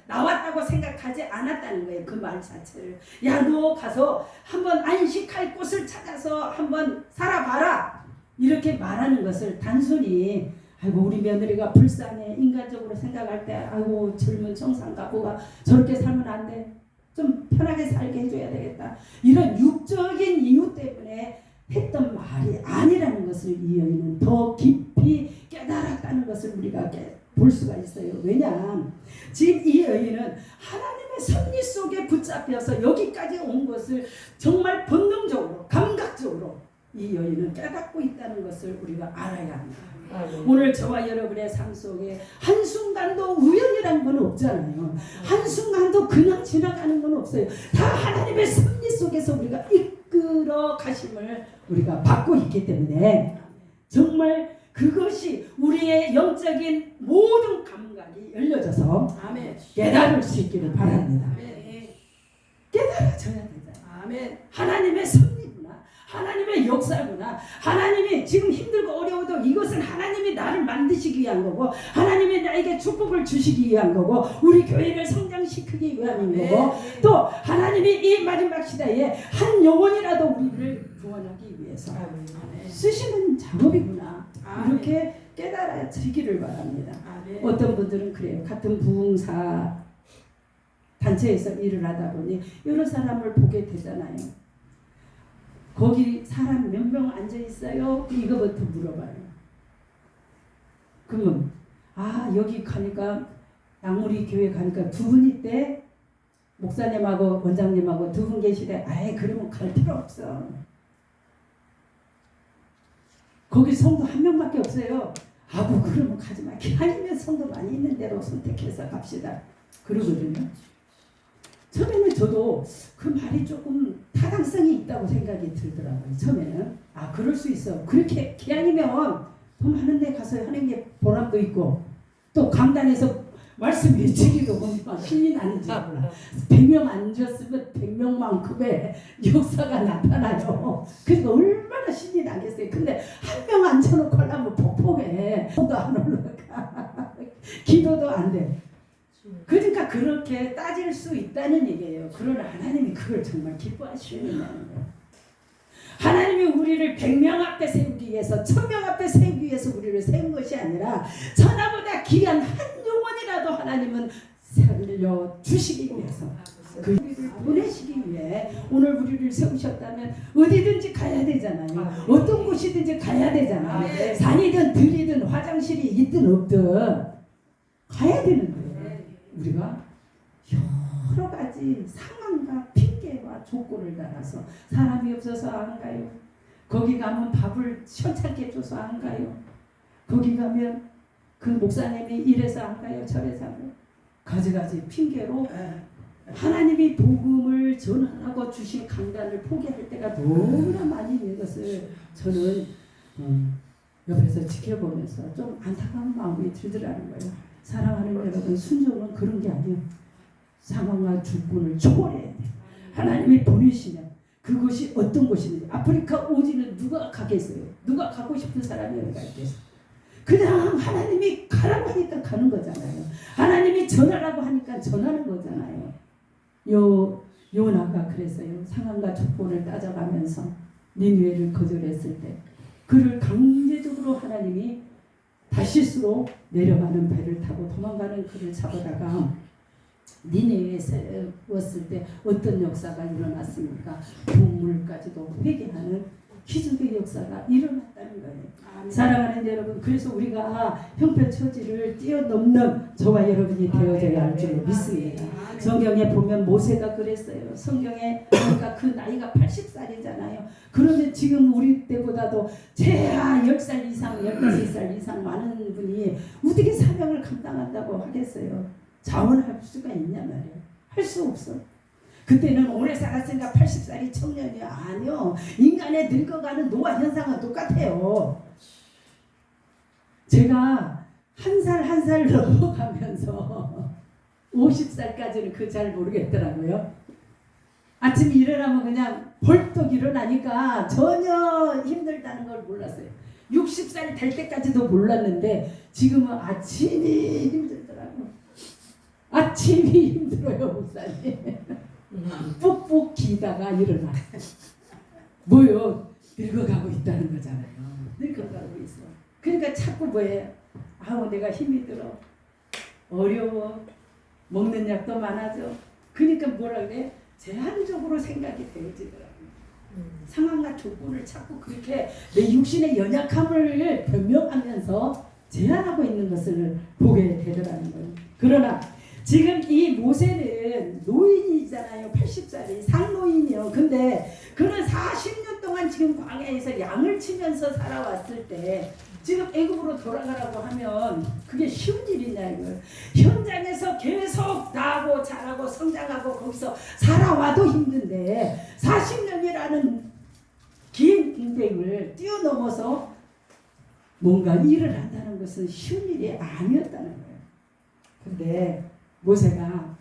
나왔다고 생각하지 않았다는 거예요. 그 말 자체를. 야, 너 가서 한번 안식할 곳을 찾아서 한번 살아봐라. 이렇게 말하는 것을 단순히 아이고 우리 며느리가 불쌍해 인간적으로 생각할 때 아이고 젊은 청산가부가 저렇게 살면 안 돼. 좀 편하게 살게 해줘야 되겠다. 이런 육적인 이유 때문에 했던 말이 아니라는 것을 이 여인은 더 깊이 깨달았다는 것을 우리가 볼 수가 있어요. 왜냐? 지금 이 여인은 하나님의 섭리 속에 붙잡혀서 여기까지 온 것을 정말 본능적으로 감각적으로 이 여인은 깨닫고 있다는 것을 우리가 알아야 합니다. 오늘 저와 여러분의 삶 속에 한순간도 우연이라는 건 없잖아요. 한순간도 그냥 지나가는 건 없어요. 다 하나님의 섭리 속에서 우리가 이끌어 가심을 우리가 받고 있기 때문에 정말 그것이 우리의 영적인 모든 감각이 열려져서 아멘. 깨달을 수 있기를 바랍니다. 아멘. 깨달아져야 되잖아요. 아멘. 하나님의 섭리구나. 하나님의 역사구나. 하나님이 지금 힘들고 어려워도 이것은 하나님이 나를 만드시기 위한 거고 하나님이 나에게 축복을 주시기 위한 거고 우리 교회를 성장시키기 위함인 거고 또 하나님이 이 마지막 시대에 한 영혼이라도 우리를 구원하기 위해서 쓰시는 작업이구나. 이렇게 깨달아지기를 바랍니다. 어떤 분들은 그래요. 같은 부흥사 단체에서 일을 하다 보니 여러 사람을 보게 되잖아요. 거기 사람 몇 명 앉아 있어요? 이거부터 물어봐요. 그러면 여기 가니까 양무리 교회 가니까 두 분 있대. 목사님하고 원장님하고 두 분 계시대. 그러면 갈 필요 없어. 거기 성도 한 명밖에 없어요. 그러면 가지 마. 아니면 성도 많이 있는 대로 선택해서 갑시다. 그러거든요. 처음에는 저도 그 말이 조금 타당성이 있다고 생각이 들더라고요. 처음에는 그럴 수 있어. 그렇게 기왕이면 더 많은 데 가서 하는 게 보람도 있고 또 강단에서 말씀 외치기도 보니까 신이 나는지 몰라. 100명 앉았으면 100명만큼의 역사가 나타나요. 그러니까 얼마나 신이 나겠어요. 근데 한 명 앉혀놓고 하려면 폭폭해. 손도 안 올라가. 기도도 안 돼. 그러니까 그렇게 따질 수 있다는 얘기예요. 그러나 하나님이 그걸 정말 기뻐하시는 거예요. 하나님이 우리를 100명 앞에 세우기 위해서 1000명 앞에 세우기 위해서 우리를 세운 것이 아니라 천하보다 귀한 한 영혼이라도 하나님은 살려 주시기 위해서 그 우리를 보내시기 위해 오늘 우리를 세우셨다면 어디든지 가야 되잖아요. 어떤 곳이든지 가야 되잖아요. 산이든 들이든 화장실이 있든 없든 가야 되는데 우리가 여러 가지 상황과 핑계와 조건을 달아서 사람이 없어서 안 가요. 거기 가면 밥을 시원찮게 줘서 안 가요. 거기 가면 그 목사님이 이래서 안 가요. 저래서 안 가요. 가지가지 핑계로 하나님이 복음을 전하고 주신 강단을 포기할 때가 너무나 많이 있는 것을 저는 옆에서 지켜보면서 좀 안타까운 마음이 들더라는 거예요. 사랑하는 여러분, 순종은 그런 게 아니에요. 상황과 주권을 초월해야 돼요. 하나님이 보내시면 그것이 어떤 곳이든지 아프리카 오지는 누가 가겠어요? 누가 가고 싶은 사람이 어디가 있겠어요? 그냥 하나님이 가라고 하니까 가는 거잖아요. 하나님이 전하라고 하니까 전하는 거잖아요. 요나가 그랬어요. 상황과 조건을 따져가면서 니느웨를 거절했을 때 그를 강제적으로 하나님이 다시스로 내려가는 배를 타고 도망가는 그를 잡아다가 니느웨에 세웠을 때 어떤 역사가 일어났습니까? 동물까지도 회개하는 기적의 역사가 일어났다는 거예요. 사랑하는 여러분, 그래서 우리가 형편처지를 뛰어넘는 저와 여러분이 되어져야 할 줄 믿습니다. 성경에 보면 모세가 그랬어요. 성경에 보니까 그 나이가 80살이잖아요. 그러면 지금 우리 때보다도 최하 10살 이상, 15살 이상 많은 분이 어떻게 사명을 감당한다고 하겠어요? 자원할 수가 있냐 말이에요. 할 수 없어. 그때는 오래 살았으니까 80살이 청년이야. 아니요. 인간의 늙어가는 노화 현상은 똑같아요. 제가 한 살 한 살 넘어가면서 50살까지는 그 잘 모르겠더라고요. 아침에 일어나면 그냥 벌떡 일어나니까 전혀 힘들다는 걸 몰랐어요. 60살 될 때까지도 몰랐는데 지금은 아침이 힘들더라고요. 아침이 힘들어요, 목사님. 푹푹 기다가 일어나. 뭐요? 늙어가고 있다는 거잖아요. 늙어가고 있어. 그러니까 자꾸 뭐예요? 아우 내가 힘이 들어. 어려워. 먹는 약도 많아져. 그러니까 뭐라 그래? 제한적으로 생각이 되어지더라고요. 상황과 조건을 자꾸 그렇게 내 육신의 연약함을 변명하면서 제한하고 있는 것을 보게 되더라는 거예요. 그러나 지금 이 모세는 노인이잖아요. 80살이 상노인이요. 근데 그는 40년 동안 지금 광야에서 양을 치면서 살아왔을 때 지금 애굽으로 돌아가라고 하면 그게 쉬운 일이냐 이걸. 현장에서 계속 나고 자라고 성장하고 거기서 살아와도 힘든데 40년이라는 긴 인생을 뛰어넘어서 뭔가 일을 한다는 것은 쉬운 일이 아니었다는 거예요. 근데 모세가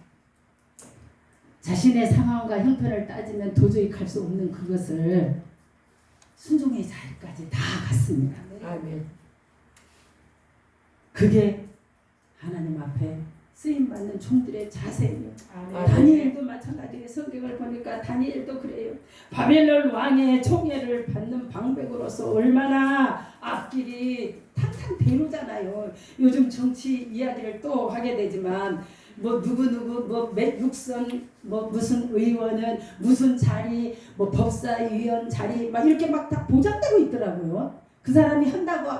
자신의 상황과 형편을 따지면 도저히 갈 수 없는 그것을 순종의 자리까지 다 갔습니다. 아멘. 그게 하나님 앞에 쓰임받는 종들의 자세예요. 아멘. 다니엘도 마찬가지예요. 성경을 보니까 다니엘도 그래요. 바벨론 왕의 총애를 받는 방백으로서 얼마나 앞길이 탄탄대로잖아요. 요즘 정치 이야기를 또 하게 되지만 뭐 누구누구 뭐 육선 뭐 무슨 의원은 무슨 자리 뭐 법사위원 자리 막 이렇게 막 다 보장되고 있더라고요. 그 사람이 한다고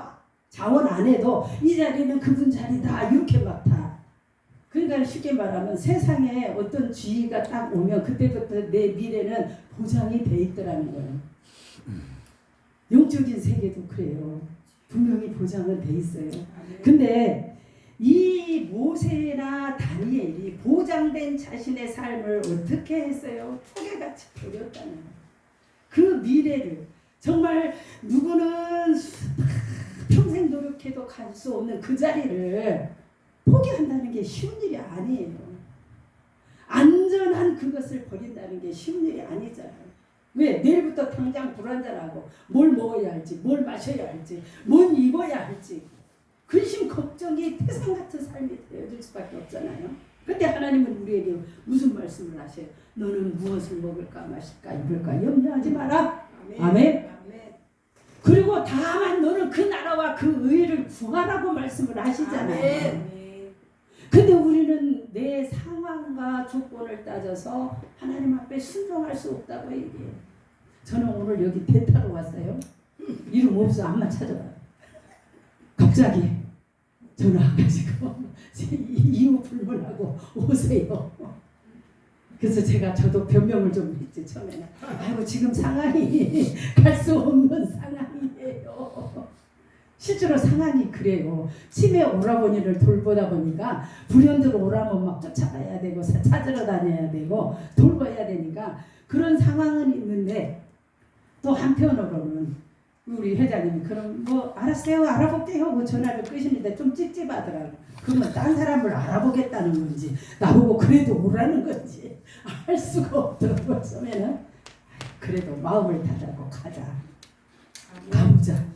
자원 안 해도 이 자리는 그분 자리다 이렇게 막 다. 그러니까 쉽게 말하면 세상에 어떤 쥐가 딱 오면 그때부터 내 미래는 보장이 돼 있더라는 거예요. 영적인 세계도 그래요. 분명히 보장은 돼 있어요. 근데 이 모세나 다니엘이 보장된 자신의 삶을 어떻게 했어요? 포개같이 버렸다는 거예요. 그 미래를 정말 누구는 평생 노력해도 갈 수 없는 그 자리를 포기한다는 게 쉬운 일이 아니에요. 안전한 그것을 버린다는 게 쉬운 일이 아니잖아요. 왜? 내일부터 당장 불안전하고 뭘 먹어야 할지 뭘 마셔야 할지 뭘 입어야 할지 근심 걱정이 태산 같은 삶이 되어질 수밖에 없잖아요. 그런데 하나님은 우리에게 무슨 말씀을 하세요? 너는 무엇을 먹을까 마실까 입을까 염려하지 마라. 아멘. 그리고 다만 너는 그 나라와 그 의를 구하라고 말씀을 하시잖아요. 근데 우리는 내 상황 상황과 조건을 따져서 하나님 앞에 순종할 수 없다고 얘기해요. 저는 오늘 여기 대타로 왔어요. 이름 없어. 암만 찾아봐요. 갑자기 전화 와가지고 이유 불문하고 오세요. 그래서 저도 변명을 좀 했지 처음에는. 아이고 지금 상황이 갈 수 없는 상황이에요. 실제로 상황이 그래요. 치매 오라버니를 돌보다 보니까 불현듯 오라면 막 쫓아가야 되고 찾으러 다녀야 되고 돌봐야 되니까 그런 상황은 있는데 또 한편으로는 우리 회장님이 그럼 뭐 알았어요 알아볼게요 하고 전화를 끄시는데 좀 찝찝하더라고. 그러면 딴 사람을 알아보겠다는 건지 나보고 그래도 오라는 건지 알 수가 없더라고요. 처음에는 그래도 마음을 다잡고 가자 가보자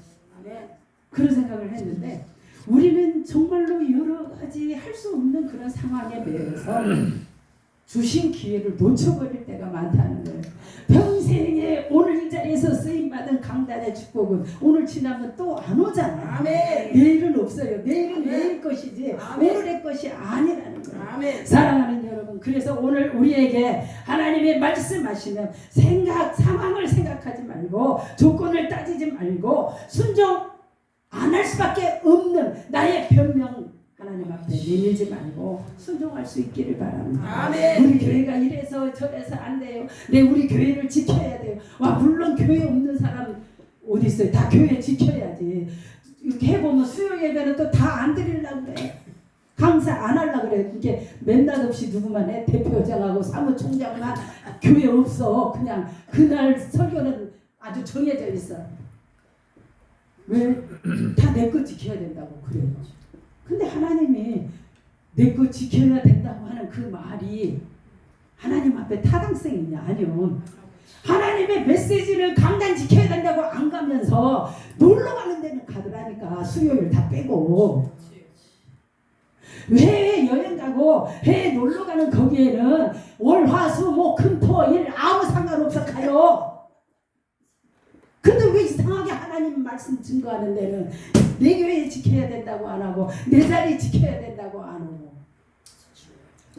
그런 생각을 했는데 우리는 정말로 여러 가지 할 수 없는 그런 상황에 매여서 주신 기회를 놓쳐버릴 때가 많다는 거예요. 평생에 오늘 이 자리에서 쓰임받은 강단의 축복은 오늘 지나면 또 안 오잖아요. 아멘. 내일은 없어요. 내일은 아멘. 내일 것이지 아멘. 오늘의 것이 아니라는 거예요. 아멘. 사랑하는 여러분, 그래서 오늘 우리에게 하나님의 말씀하시면 상황을 생각하지 말고 조건을 따지지 말고 순종 안 할 수밖에 없는 나의 변명 하나님 앞에 내밀지 말고 순종할 수 있기를 바랍니다. 아멘. 우리 교회가 이래서 저래서 안 돼요. 우리 교회를 지켜야 돼요. 와 물론 교회 없는 사람 어디 있어요? 다 교회 지켜야지. 이렇게 해보면 수요 예배는 또 다 안 드리려고 그래. 강사 안 하려고 그래. 이게 맨날 없이 누구만 해? 대표장하고 사무총장만 교회 없어. 그냥 그날 설교는 아주 정해져 있어. 왜? 다 내 거 지켜야 된다고 그래요. 근데 하나님이 내 거 지켜야 된다고 하는 그 말이 하나님 앞에 타당성이 있냐? 아니요. 하나님의 메시지를 강단 지켜야 된다고 안 가면서 놀러 가는 데는 가더라니까. 수요일 다 빼고. 해외 여행 가고 해외 놀러 가는 거기에는 월, 화, 수, 목, 금, 토, 일 아무 상관없어 가요. 근데 왜 이상하게 하나님 말씀 증거하는 데는 내 교회 지켜야 된다고 안 하고 내 자리 지켜야 된다고 안 하고.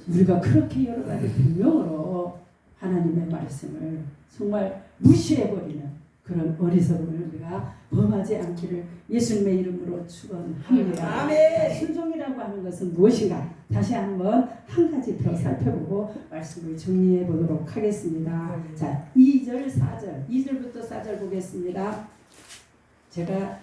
우리가 그렇게 여러 가지 분명으로 하나님의 말씀을 정말 무시해버리는 그런 어리석음을 우리가 범하지 않기를 예수님의 이름으로 축원합니다. 아멘. 순종이라고 하는 것은 무엇인가? 다시 한번 한 가지 더 살펴보고 말씀을 정리해 보도록 하겠습니다. 자, 2절, 4절, 2절부터 4절 보겠습니다. 제가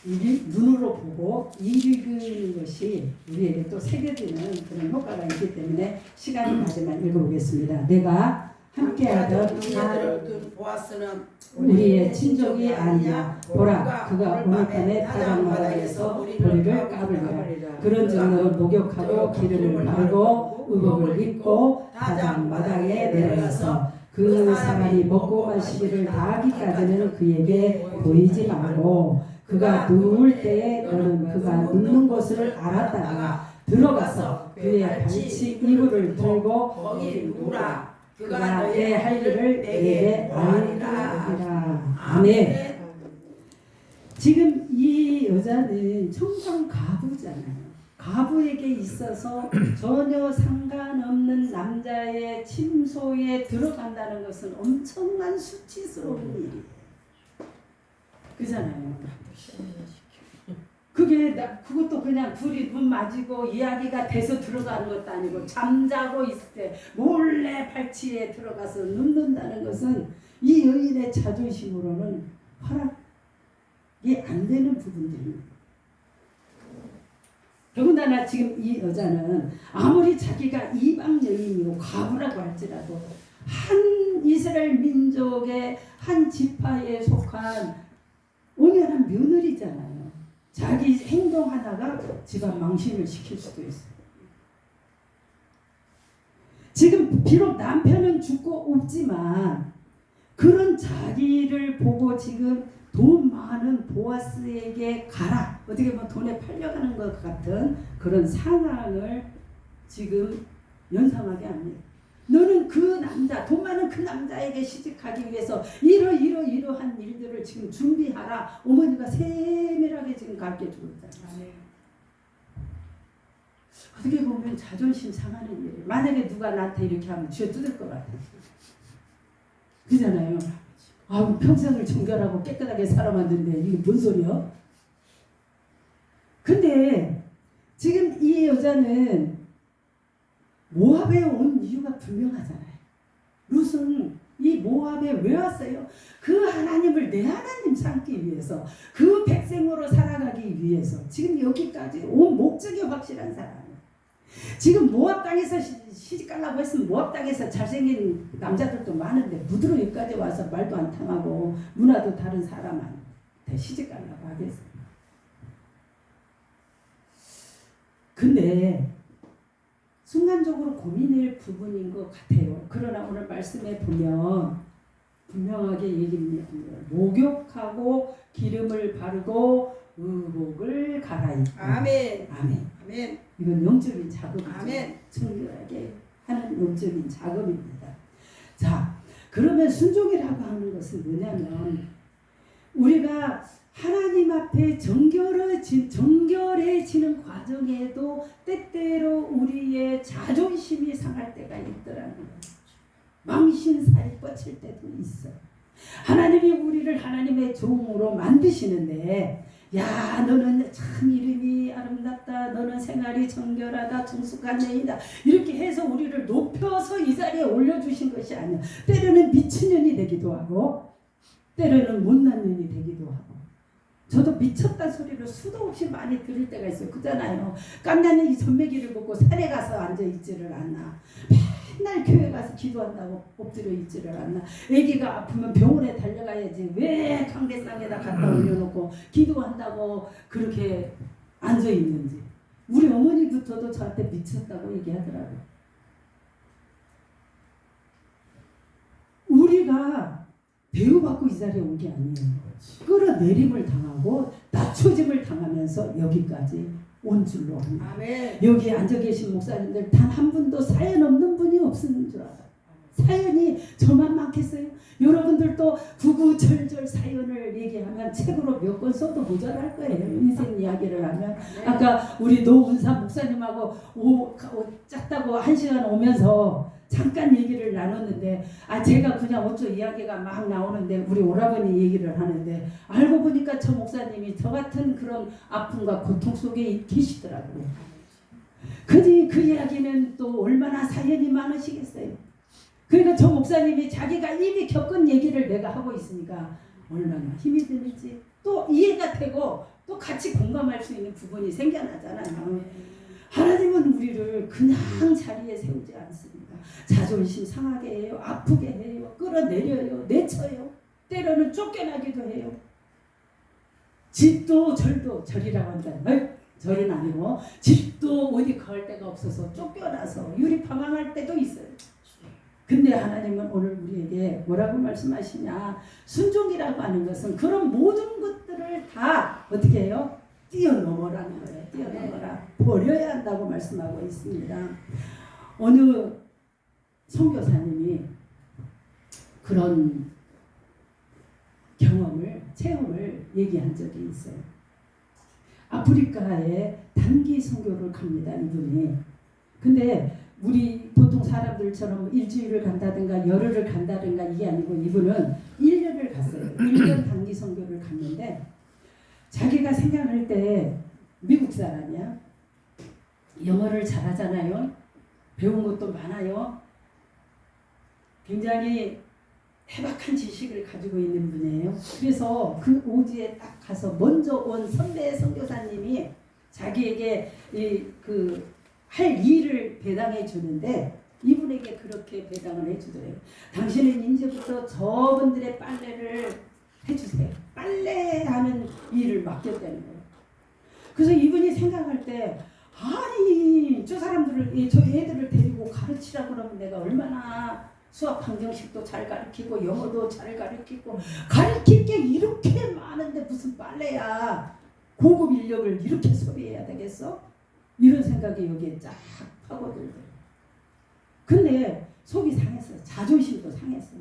눈으로 보고 읽는 것이 우리에게 또 새겨지는 그런 효과가 있기 때문에 시간이 나지만 읽어보겠습니다. 내가 함께하던 우리들을 보았으나 우리의 친족이 아니냐. 보라, 그가 오늘 밤에 타작마당에서 우리를 까불리라. 그런즉 너는 목욕하고 기름을 바르고 의복을 입고 타작마당에 내려가서 그 사람이 먹고 마시기를 다 하기까지는 그에게 보이지 말고 그가 누울 때에 너는 그가 눕는 곳을 알았다가 들어가서 그의 발치 이불을 들고 거기 누라. 그가 내 할 일을 내게 알리라. 아멘. 지금 이 여자는 청정 가부잖아요. 가부에게 있어서 전혀 상관없는 남자의 침소에 들어간다는 것은 엄청난 수치스러운 일이에요. 그잖아요. 그것도 그냥 둘이 눈 맞이고 이야기가 돼서 들어가는 것도 아니고 잠자고 있을 때 몰래 발치에 들어가서 눕는다는 것은 이 여인의 자존심으로는 허락이 안 되는 부분들입니다. 더군다나 지금 이 여자는 아무리 자기가 이방 여인이고 과부라고 할지라도 한 이스라엘 민족의 한 지파에 속한 온연한 며느리잖아요. 자기 행동 하나가 집안 망신을 시킬 수도 있어요. 지금 비록 남편은 죽고 없지만 그런 자기를 보고 지금 돈 많은 보아스에게 가라. 어떻게 보면 돈에 팔려가는 것 같은 그런 상황을 지금 연상하게 합니다. 너는 그 남자, 돈 많은 그 남자에게 시집가기 위해서 이러한 일들을 지금 준비하라. 어머니가 세밀하게 지금 가르쳐 주고 있잖아요. 어떻게 보면 자존심 상하는 일이에요. 만약에 누가 나한테 이렇게 하면 쥐어 뜯을 것 같아요. 그잖아요. 아, 평생을 정결하고 깨끗하게 살아왔는데 이게 뭔 소리야? 근데 지금 이 여자는 모압에 온 이유가 분명하잖아요. 룻은 이 모압에 왜 왔어요? 그 하나님을 내 하나님 삼기 위해서, 그 백성으로 살아가기 위해서 지금 여기까지 온 목적이 확실한 사람이에요. 지금 모압 땅에서 시집 가려고 했으면 모압 땅에서 잘생긴 남자들도 많은데 무드로 여기까지 와서 말도 안 통하고 문화도 다른 사람한테 시집 가려고 하겠어요. 근데 순간적으로 고민할 부분인 것 같아요. 그러나 오늘 말씀에 보면 분명하게 얘기합니다. 목욕하고 기름을 바르고 의복을 갈아입고. 아멘. 아멘. 아멘. 이건 영적인 작업이죠. 아멘. 청결하게 하는 영적인 작업입니다. 자, 그러면 순종이라고 하는 것은 뭐냐면 우리가 하나님 앞에 정결해지는 과정에도 때때로 우리의 자존심이 상할 때가 있더라는 거예요. 망신살이 뻗칠 때도 있어요. 하나님이 우리를 하나님의 종으로 만드시는데, 야, 너는 참 이름이 아름답다, 너는 생활이 정결하다, 정숙한 여인이다, 이렇게 해서 우리를 높여서 이 자리에 올려주신 것이 아니야. 때로는 미친년이 되기도 하고 때로는 못난 년이 되기도 하고. 저도 미쳤다 소리를 수도 없이 많이 들을 때가 있어요. 그잖아요. 깐나는 이 전매기를 먹고 산에 가서 앉아있지를 않나, 맨날 교회 가서 기도한다고 엎드려 있지를 않나, 애기가 아프면 병원에 달려가야지 왜 강대상에다 갖다 올려놓고 기도한다고 그렇게 앉아있는지. 우리 어머니부터도 저한테 미쳤다고 얘기하더라고요. 우리가 배우받고 이 자리에 온 게 아니에요. 끌어내림을 당하고 낮춰짐을 당하면서 여기까지 온 줄로 합니다. 아멘. 여기 앉아 계신 목사님들 단 한 분도 사연 없는 분이 없는 줄 알아요. 사연이 저만 많겠어요? 여러분들도 구구절절 사연을 얘기하면 책으로 몇 권 써도 모자랄 거예요. 인생 이야기를 하면. 아까 우리 노은사 목사님하고 짰다고 1시간 오면서 잠깐 얘기를 나눴는데, 제가 그냥 어쩌 이야기가 막 나오는데 우리 오라버니 얘기를 하는데, 알고 보니까 저 목사님이 저 같은 그런 아픔과 고통 속에 계시더라고요. 근데 그 이야기는 또 얼마나 사연이 많으시겠어요. 그러니까 저 목사님이 자기가 이미 겪은 얘기를 내가 하고 있으니까 얼마나 힘이 드는지 또 이해가 되고 또 같이 공감할 수 있는 부분이 생겨나잖아요. 하나님은 우리를 그냥 자리에 세우지 않습니다. 자존심 상하게 해요. 아프게 해요. 끌어내려요. 내쳐요. 때로는 쫓겨나기도 해요. 집도 절도, 절이라고 한다. 절은 아니고 집도 어디 갈 데가 없어서 쫓겨나서 유리방황할 때도 있어요. 근데 하나님은 오늘 우리에게 뭐라고 말씀하시냐, 순종이라고 하는 것은 그런 모든 것들을 다 어떻게 해요? 뛰어넘어라는 거예요. 뛰어넘어라. 버려야 한다고 말씀하고 있습니다. 어느 선교사님이 그런 체험을 얘기한 적이 있어요. 아프리카에 단기 선교를 갑니다, 이분이. 근데 우리 보통 사람들처럼 일주일을 간다든가 열흘을 간다든가 이게 아니고 이분은 1년을 갔어요. 1년 단기 선교를 갔는데, 자기가 생각할 때 미국 사람이야. 영어를 잘하잖아요. 배운 것도 많아요. 굉장히 해박한 지식을 가지고 있는 분이에요. 그래서 그 오지에 딱 가서 먼저 온 선배 선교사님이 자기에게 할 일을 배당해 주는데, 이분에게 그렇게 배당을 해주더래요. 당신은 이제부터 저분들의 빨래를 해주세요. 빨래하는 일을 맡겼다는 거예요. 그래서 이분이 생각할 때, 아니 저 사람들을, 저 애들을 데리고 가르치라 그러면 내가 얼마나 수학 방정식도 잘 가르치고 영어도 잘 가르치고 가르칠 게 이렇게 많은데 무슨 빨래야. 고급 인력을 이렇게 소비해야 되겠어? 이런 생각이 여기에 쫙 파고들더라고요. 근데 속이 상했어요. 자존심도 상했어요.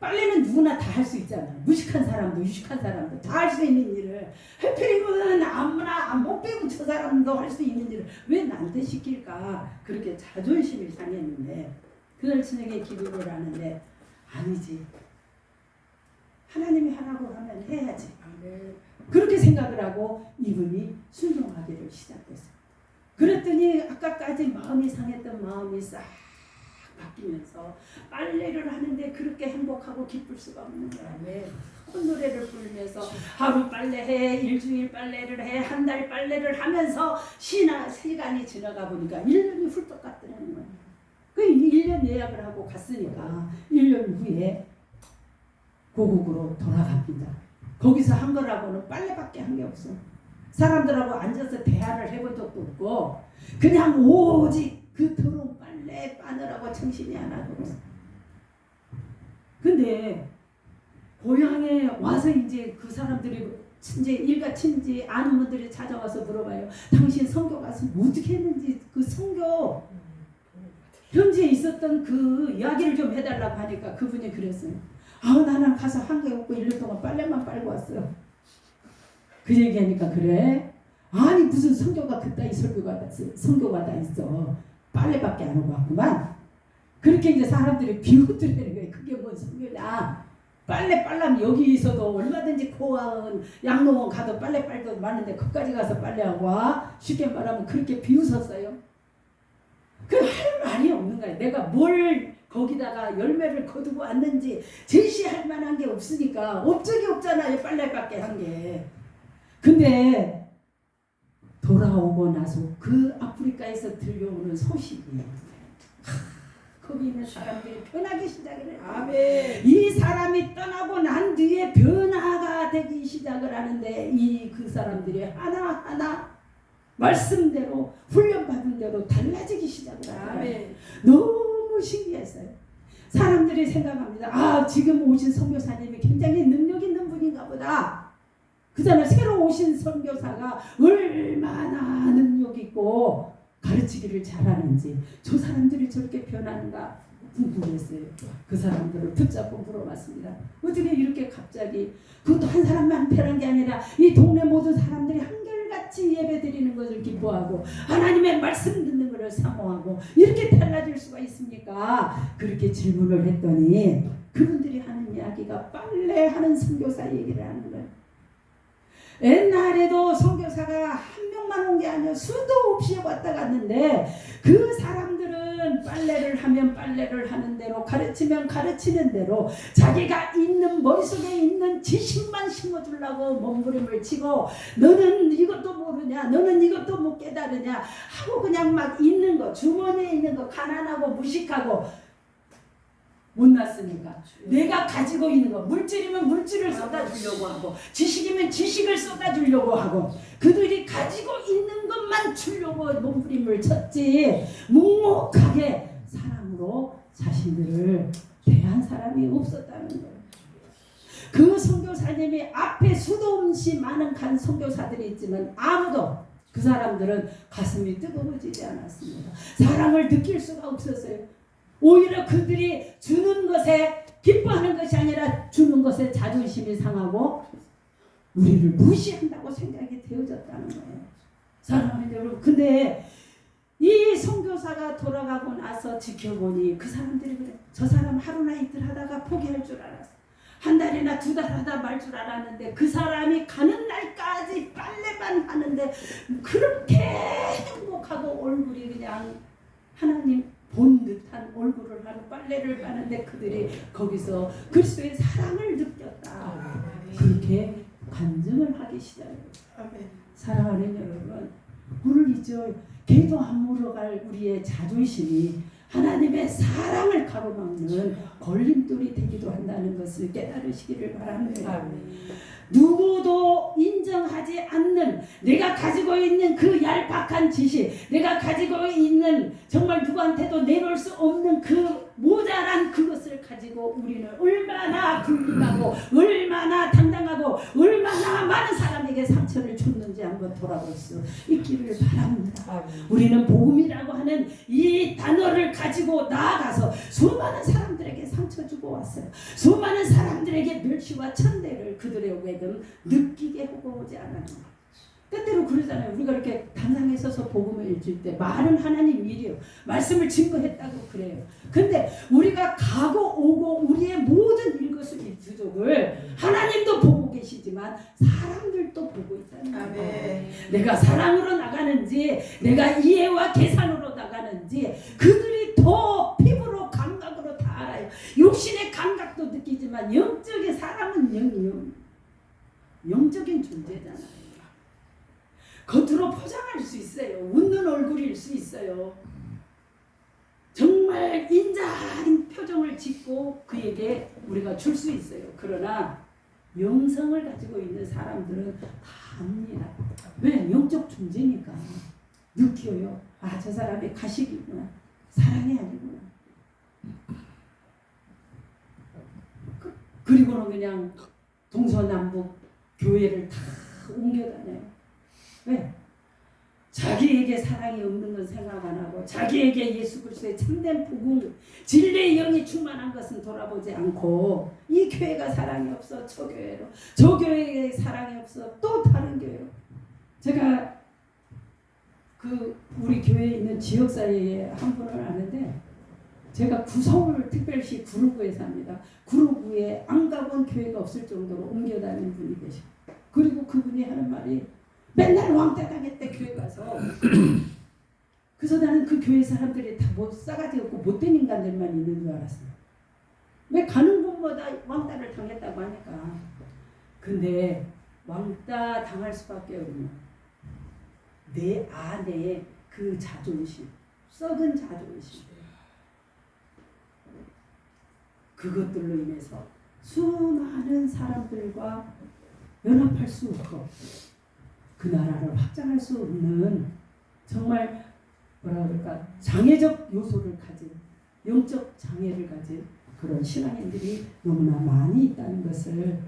빨래는 누구나 다 할 수 있잖아요. 무식한 사람도 유식한 사람도 다 할 수 있는 일을 해피리고는 아무나 못 배운 저 사람도 할 수 있는 일을 왜 나한테 시킬까? 그렇게 자존심이 상했는데 그날 저녁에 기도를 하는데 아니지. 하나님이 하라고 하면 해야지. 그렇게 생각을 하고 이분이 순종하기를 시작했어요. 그랬더니 아까까지 마음이 상했던 마음이 싹 바뀌면서 빨래를 하는데 그렇게 행복하고 기쁠 수가 없는 거야. 콧노래를 부르면서 하루 빨래해, 일주일 빨래를 해, 한 달 빨래를 하면서 시간이 지나가 보니까 1년이 훌떡 갔더라는 거야. 그 1년 예약을 하고 갔으니까 1년 후에 고국으로 돌아갑니다. 거기서 한 거라고는 빨래밖에 한 게 없어. 사람들하고 앉아서 대화를 해본 적도 없고 그냥 오직 그 더러운 빨래 빠느라고 정신이 하나도 없어. 근데 고향에 와서 이제 그 사람들이 이제 일가 친지 아는 분들이 찾아와서 물어봐요. 당신 선교 가서 뭐 어떻게 했는지 그 선교 현지에 있었던 그 이야기를 좀 해달라고 하니까 그분이 그랬어요. 나는 가서 한 게 없고 1년 동안 빨래만 빨고 왔어요. 그 얘기하니까 그래? 아니 무슨 선교가 그따위 선교가 다 있어. 빨래밖에 안 하고 왔구만. 그렇게 이제 사람들이 비웃으려는 거예요. 그게 뭔 선교냐. 빨래 빨라면 여기서도 얼마든지 고아원, 양로원 가도 빨래 빨도 많은데 거기까지 가서 빨래하고 와. 쉽게 말하면 그렇게 비웃었어요. 그 할 말이 없는 거예요. 내가 뭘 거기다가 열매를 거두고 왔는지 제시할 만한 게 없으니까 업적이 없잖아요. 빨래밖에 한 게. 근데 돌아오고 나서 그 아프리카에서 들려오는 소식이 거기 있는 사람들이 변하기 시작을 해요. 아멘. 이 사람이 떠나고 난 뒤에 변화가 되기 시작을 하는데 그 사람들이 하나하나 말씀대로 훈련받은 대로 달라지기 시작을 하더라고요. 너무 신기했어요. 사람들이 생각합니다. 지금 오신 선교사님이 굉장히 능력 있는 분인가 보다. 그잖아. 새로 오신 선교사가 얼마나 능력 있고 가르치기를 잘하는지 저 사람들이 저렇게 변하는가 궁금했어요. 그 사람들을 붙잡고 물어봤습니다. 어떻게 이렇게 갑자기 그것도 한 사람만 변한 게 아니라 이 동네 모든 사람들이 한결같이 예배 드리는 것을 기뻐하고 하나님의 말씀 듣는 것을 사모하고 이렇게 달라질 수가 있습니까? 그렇게 질문을 했더니 그분들이 하는 이야기가 빨래하는 선교사 얘기를 하는 거예요. 옛날에도 선교사가 한 명만 온 게 아니라 수도 없이 왔다 갔는데 그 사람들은 빨래를 하면 빨래를 하는 대로 가르치면 가르치는 대로 자기가 있는 머릿속에 있는 지식만 심어주려고 몸부림을 치고 너는 이것도 모르냐 너는 이것도 못 깨달으냐 하고 그냥 막 있는 거 주머니에 있는 거 가난하고 무식하고 못났으니까 내가 가지고 있는 거 물질이면 물질을 쏟아주려고 하고 지식이면 지식을 쏟아주려고 하고 그들이 가지고 있는 것만 주려고 몸부림을 쳤지 묵묵하게 사람으로 자신들을 대한 사람이 없었다는 거예요. 그 선교사님이 앞에 수도 없이 많은 간 선교사들이 있지만 아무도 그 사람들은 가슴이 뜨거워지지 않았습니다. 사랑을 느낄 수가 없었어요. 오히려 그들이 주는 것에 기뻐하는 것이 아니라 주는 것에 자존심이 상하고 우리를 무시한다고 생각이 되어졌다는 거예요. 사랑하는 여러분, 근데 이 선교사가 돌아가고 나서 지켜보니 그 사람들이 그래. 저 사람 하루나 이틀 하다가 포기할 줄 알았어. 한 달이나 두 달 하다 말 줄 알았는데 그 사람이 가는 날까지 빨래만 하는데 그렇게 행복하고 얼굴이 그냥 하나님 본 듯한 얼굴을 하고 빨래를 하는데 그들이 거기서 그리스도의 사랑을 느꼈다. 그렇게 간증을 하기 시작해요. 사랑하는 여러분, 오늘 이제 개도 안 물어갈 우리의 자존심이 하나님의 사랑을 가로막는 걸림돌이 되기도 한다는 것을 깨달으시기를 바랍니다. 누구도 인정하지 않는 내가 가지고 있는 그 얄팍한 지식, 내가 가지고 있는 정말 누구한테도 내놓을 수 없는 그 모자란 그것을 가지고 우리는 얼마나 굴림하고 얼마나 당당하고 얼마나 많은 사람에게 상처를 줬는지 한번 돌아볼 수 있기를 바랍니다. 우리는 복음이라고 하는 이 단어를 가지고 나아가서 수많은 사람들에게 상처 주고 왔어요. 수많은 사람들에게 멸시와 천대를 그들의 오게끔 느끼게 하고 오지 않았나. 때때로 그러잖아요. 우리가 이렇게 단상에 서서 복음을 읽을 때 말은 하나님 일이요. 말씀을 증거했다고 그래요. 근데 우리가 가고 오고 우리의 모든 일거수일투족을 하나님도 보고 계시지만 사람들도 보고 있다는 거예요. 아멘. 내가 사랑으로 나가는지 내가 이해와 계산으로 나가는지 그들이 더 피부로 감각으로 다 알아요. 육신의 감각도 느끼지만 영적인 사람은 영적인 존재잖아요. 겉으로 포장할 수 있어요. 웃는 얼굴일 수 있어요. 정말 인자한 표정을 짓고 그에게 우리가 줄 수 있어요. 그러나 영성을 가지고 있는 사람들은 다 압니다. 왜? 영적 존재니까 느껴요. 아, 저 사람이 가식이구나. 사랑이 아니구나. 그리고는 그냥 동서남북 교회를 다 옮겨다녀요. 왜? 자기에게 사랑이 없는 건 생각 안 하고 자기에게 예수 그리스도의 참된 복음 진리의 영이 충만한 것은 돌아보지 않고 이 교회가 사랑이 없어 저 교회로 저 교회에 사랑이 없어 또 다른 교회로. 제가 그 우리 교회에 있는 지역사회에 한 분을 아는데 제가 구서울 특별시 구로구에 삽니다. 구로구에 안 가본 교회가 없을 정도로 옮겨다니는 분이 계셔. 그리고 그분이 하는 말이 맨날 왕따 당했대 교회 가서. 그래서 나는 그 교회 사람들이 다 못 싸가지 없고 못된 인간들만 있는 줄 알았어요. 왜 가는 곳마다 왕따를 당했다고 하니까. 근데 왕따 당할 수밖에 없는 내 안에 그 자존심, 썩은 자존심, 그것들로 인해서 수많은 사람들과 연합할 수 없고 그 나라를 확장할 수 없는 정말 뭐라 그럴까 장애적 요소를 가진 영적 장애를 가진 그런 신앙인들이 너무나 많이 있다는 것을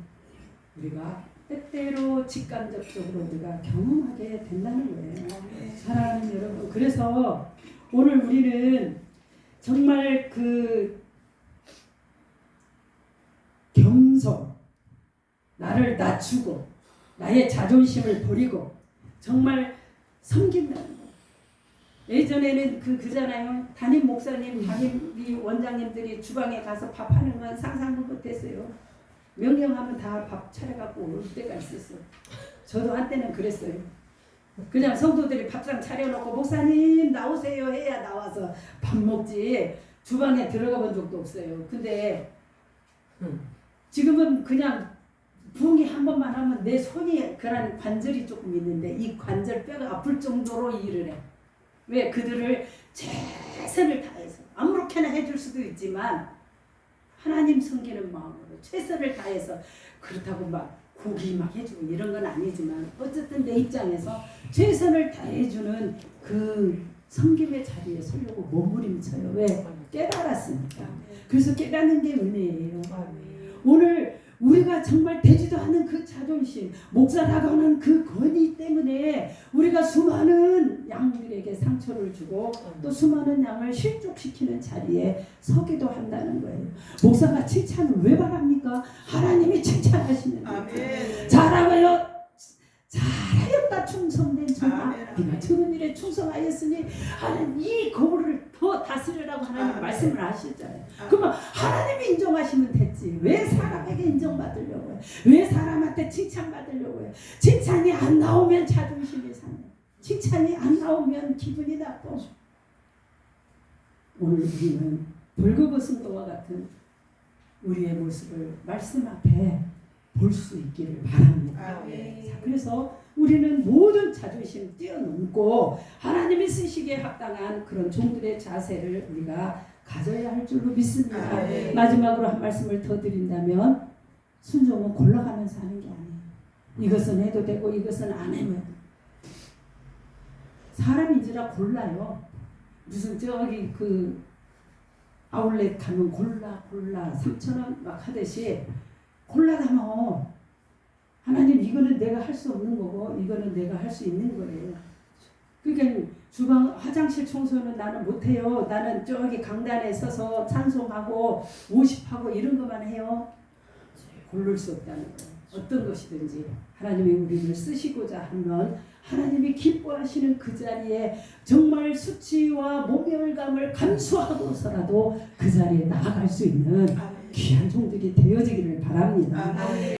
우리가 때때로 직간접적으로 우리가 경험하게 된다는 거예요. 사랑하는 여러분, 그래서 오늘 우리는 정말 그 겸손, 나를 낮추고 나의 자존심을 버리고 정말 섬긴다는 거. 예전에는 그잖아요. 담임 목사님, 담임 원장님들이 주방에 가서 밥하는 건 상상도 못했어요. 명령하면 다 밥 차려갖고 올 때가 있었어요. 저도 한때는 그랬어요. 그냥 성도들이 밥상 차려놓고 목사님 나오세요 해야 나와서 밥 먹지 주방에 들어가 본 적도 없어요. 근데 지금은 그냥 부흥이 한 번만 하면 내 손이 그런 관절이 조금 있는데 이 관절 뼈가 아플 정도로 일을 해. 왜? 그들을 최선을 다해서 아무렇게나 해줄 수도 있지만 하나님 섬기는 마음으로 최선을 다해서 그렇다고 막 고기 막 해주고 이런 건 아니지만 어쨌든 내 입장에서 최선을 다해주는 그 섬김의 자리에 서려고 몸부림쳐요. 왜? 깨달았으니까. 그래서 깨닫는 게 은혜예요. 오늘 우리가 정말 되지도 않는 그 자존심, 목사라고 하는 그 권위 때문에 우리가 수많은 양들에게 상처를 주고 또 수많은 양을 실족시키는 자리에 서기도 한다는 거예요. 목사가 칭찬을 왜 바랍니까? 하나님이 칭찬하시는 거예요. 잘하고요. 잘하였다 충성된 종아, 네가 적은 일에 충성하였으니 하나님 이 거울을 더 다스리라고 하나님 말씀을 하시잖아요. 그러면 하나님이 인정하시면 됐지. 왜 사람에게 인정받으려고 해? 왜 사람한테 칭찬받으려고 해? 칭찬이 안 나오면 자존심이 상해. 칭찬이 안 나오면 기분이 나빠. 오늘 우리는 벌거벗은도와 같은 우리의 모습을 말씀 앞에 볼 수 있기를 바랍니다. 자, 그래서 우리는 모든 자존심 뛰어넘고 하나님이 쓰시기에 합당한 그런 종들의 자세를 우리가 가져야 할 줄로 믿습니다. 마지막으로 한 말씀을 더 드린다면 순종은 골라가면서 하는 게 아니에요. 이것은 해도 되고 이것은 안 해도 되고. 사람인지라 골라요. 무슨 저기 그 아울렛 가면 골라 3,000원 막 하듯이 골라다며 하나님 이거는 내가 할 수 없는 거고 이거는 내가 할 수 있는 거예요. 그러니까 주방 화장실 청소는 나는 못해요. 나는 저기 강단에 서서 찬송하고 오십하고 이런 것만 해요. 고를 수 없다는 거예요. 어떤 것이든지 하나님이 우리를 쓰시고자 하면 하나님이 기뻐하시는 그 자리에 정말 수치와 모멸감을 감수하고서라도 그 자리에 나아갈 수 있는 귀한 종들이 되어지기를 바랍니다. 아멘.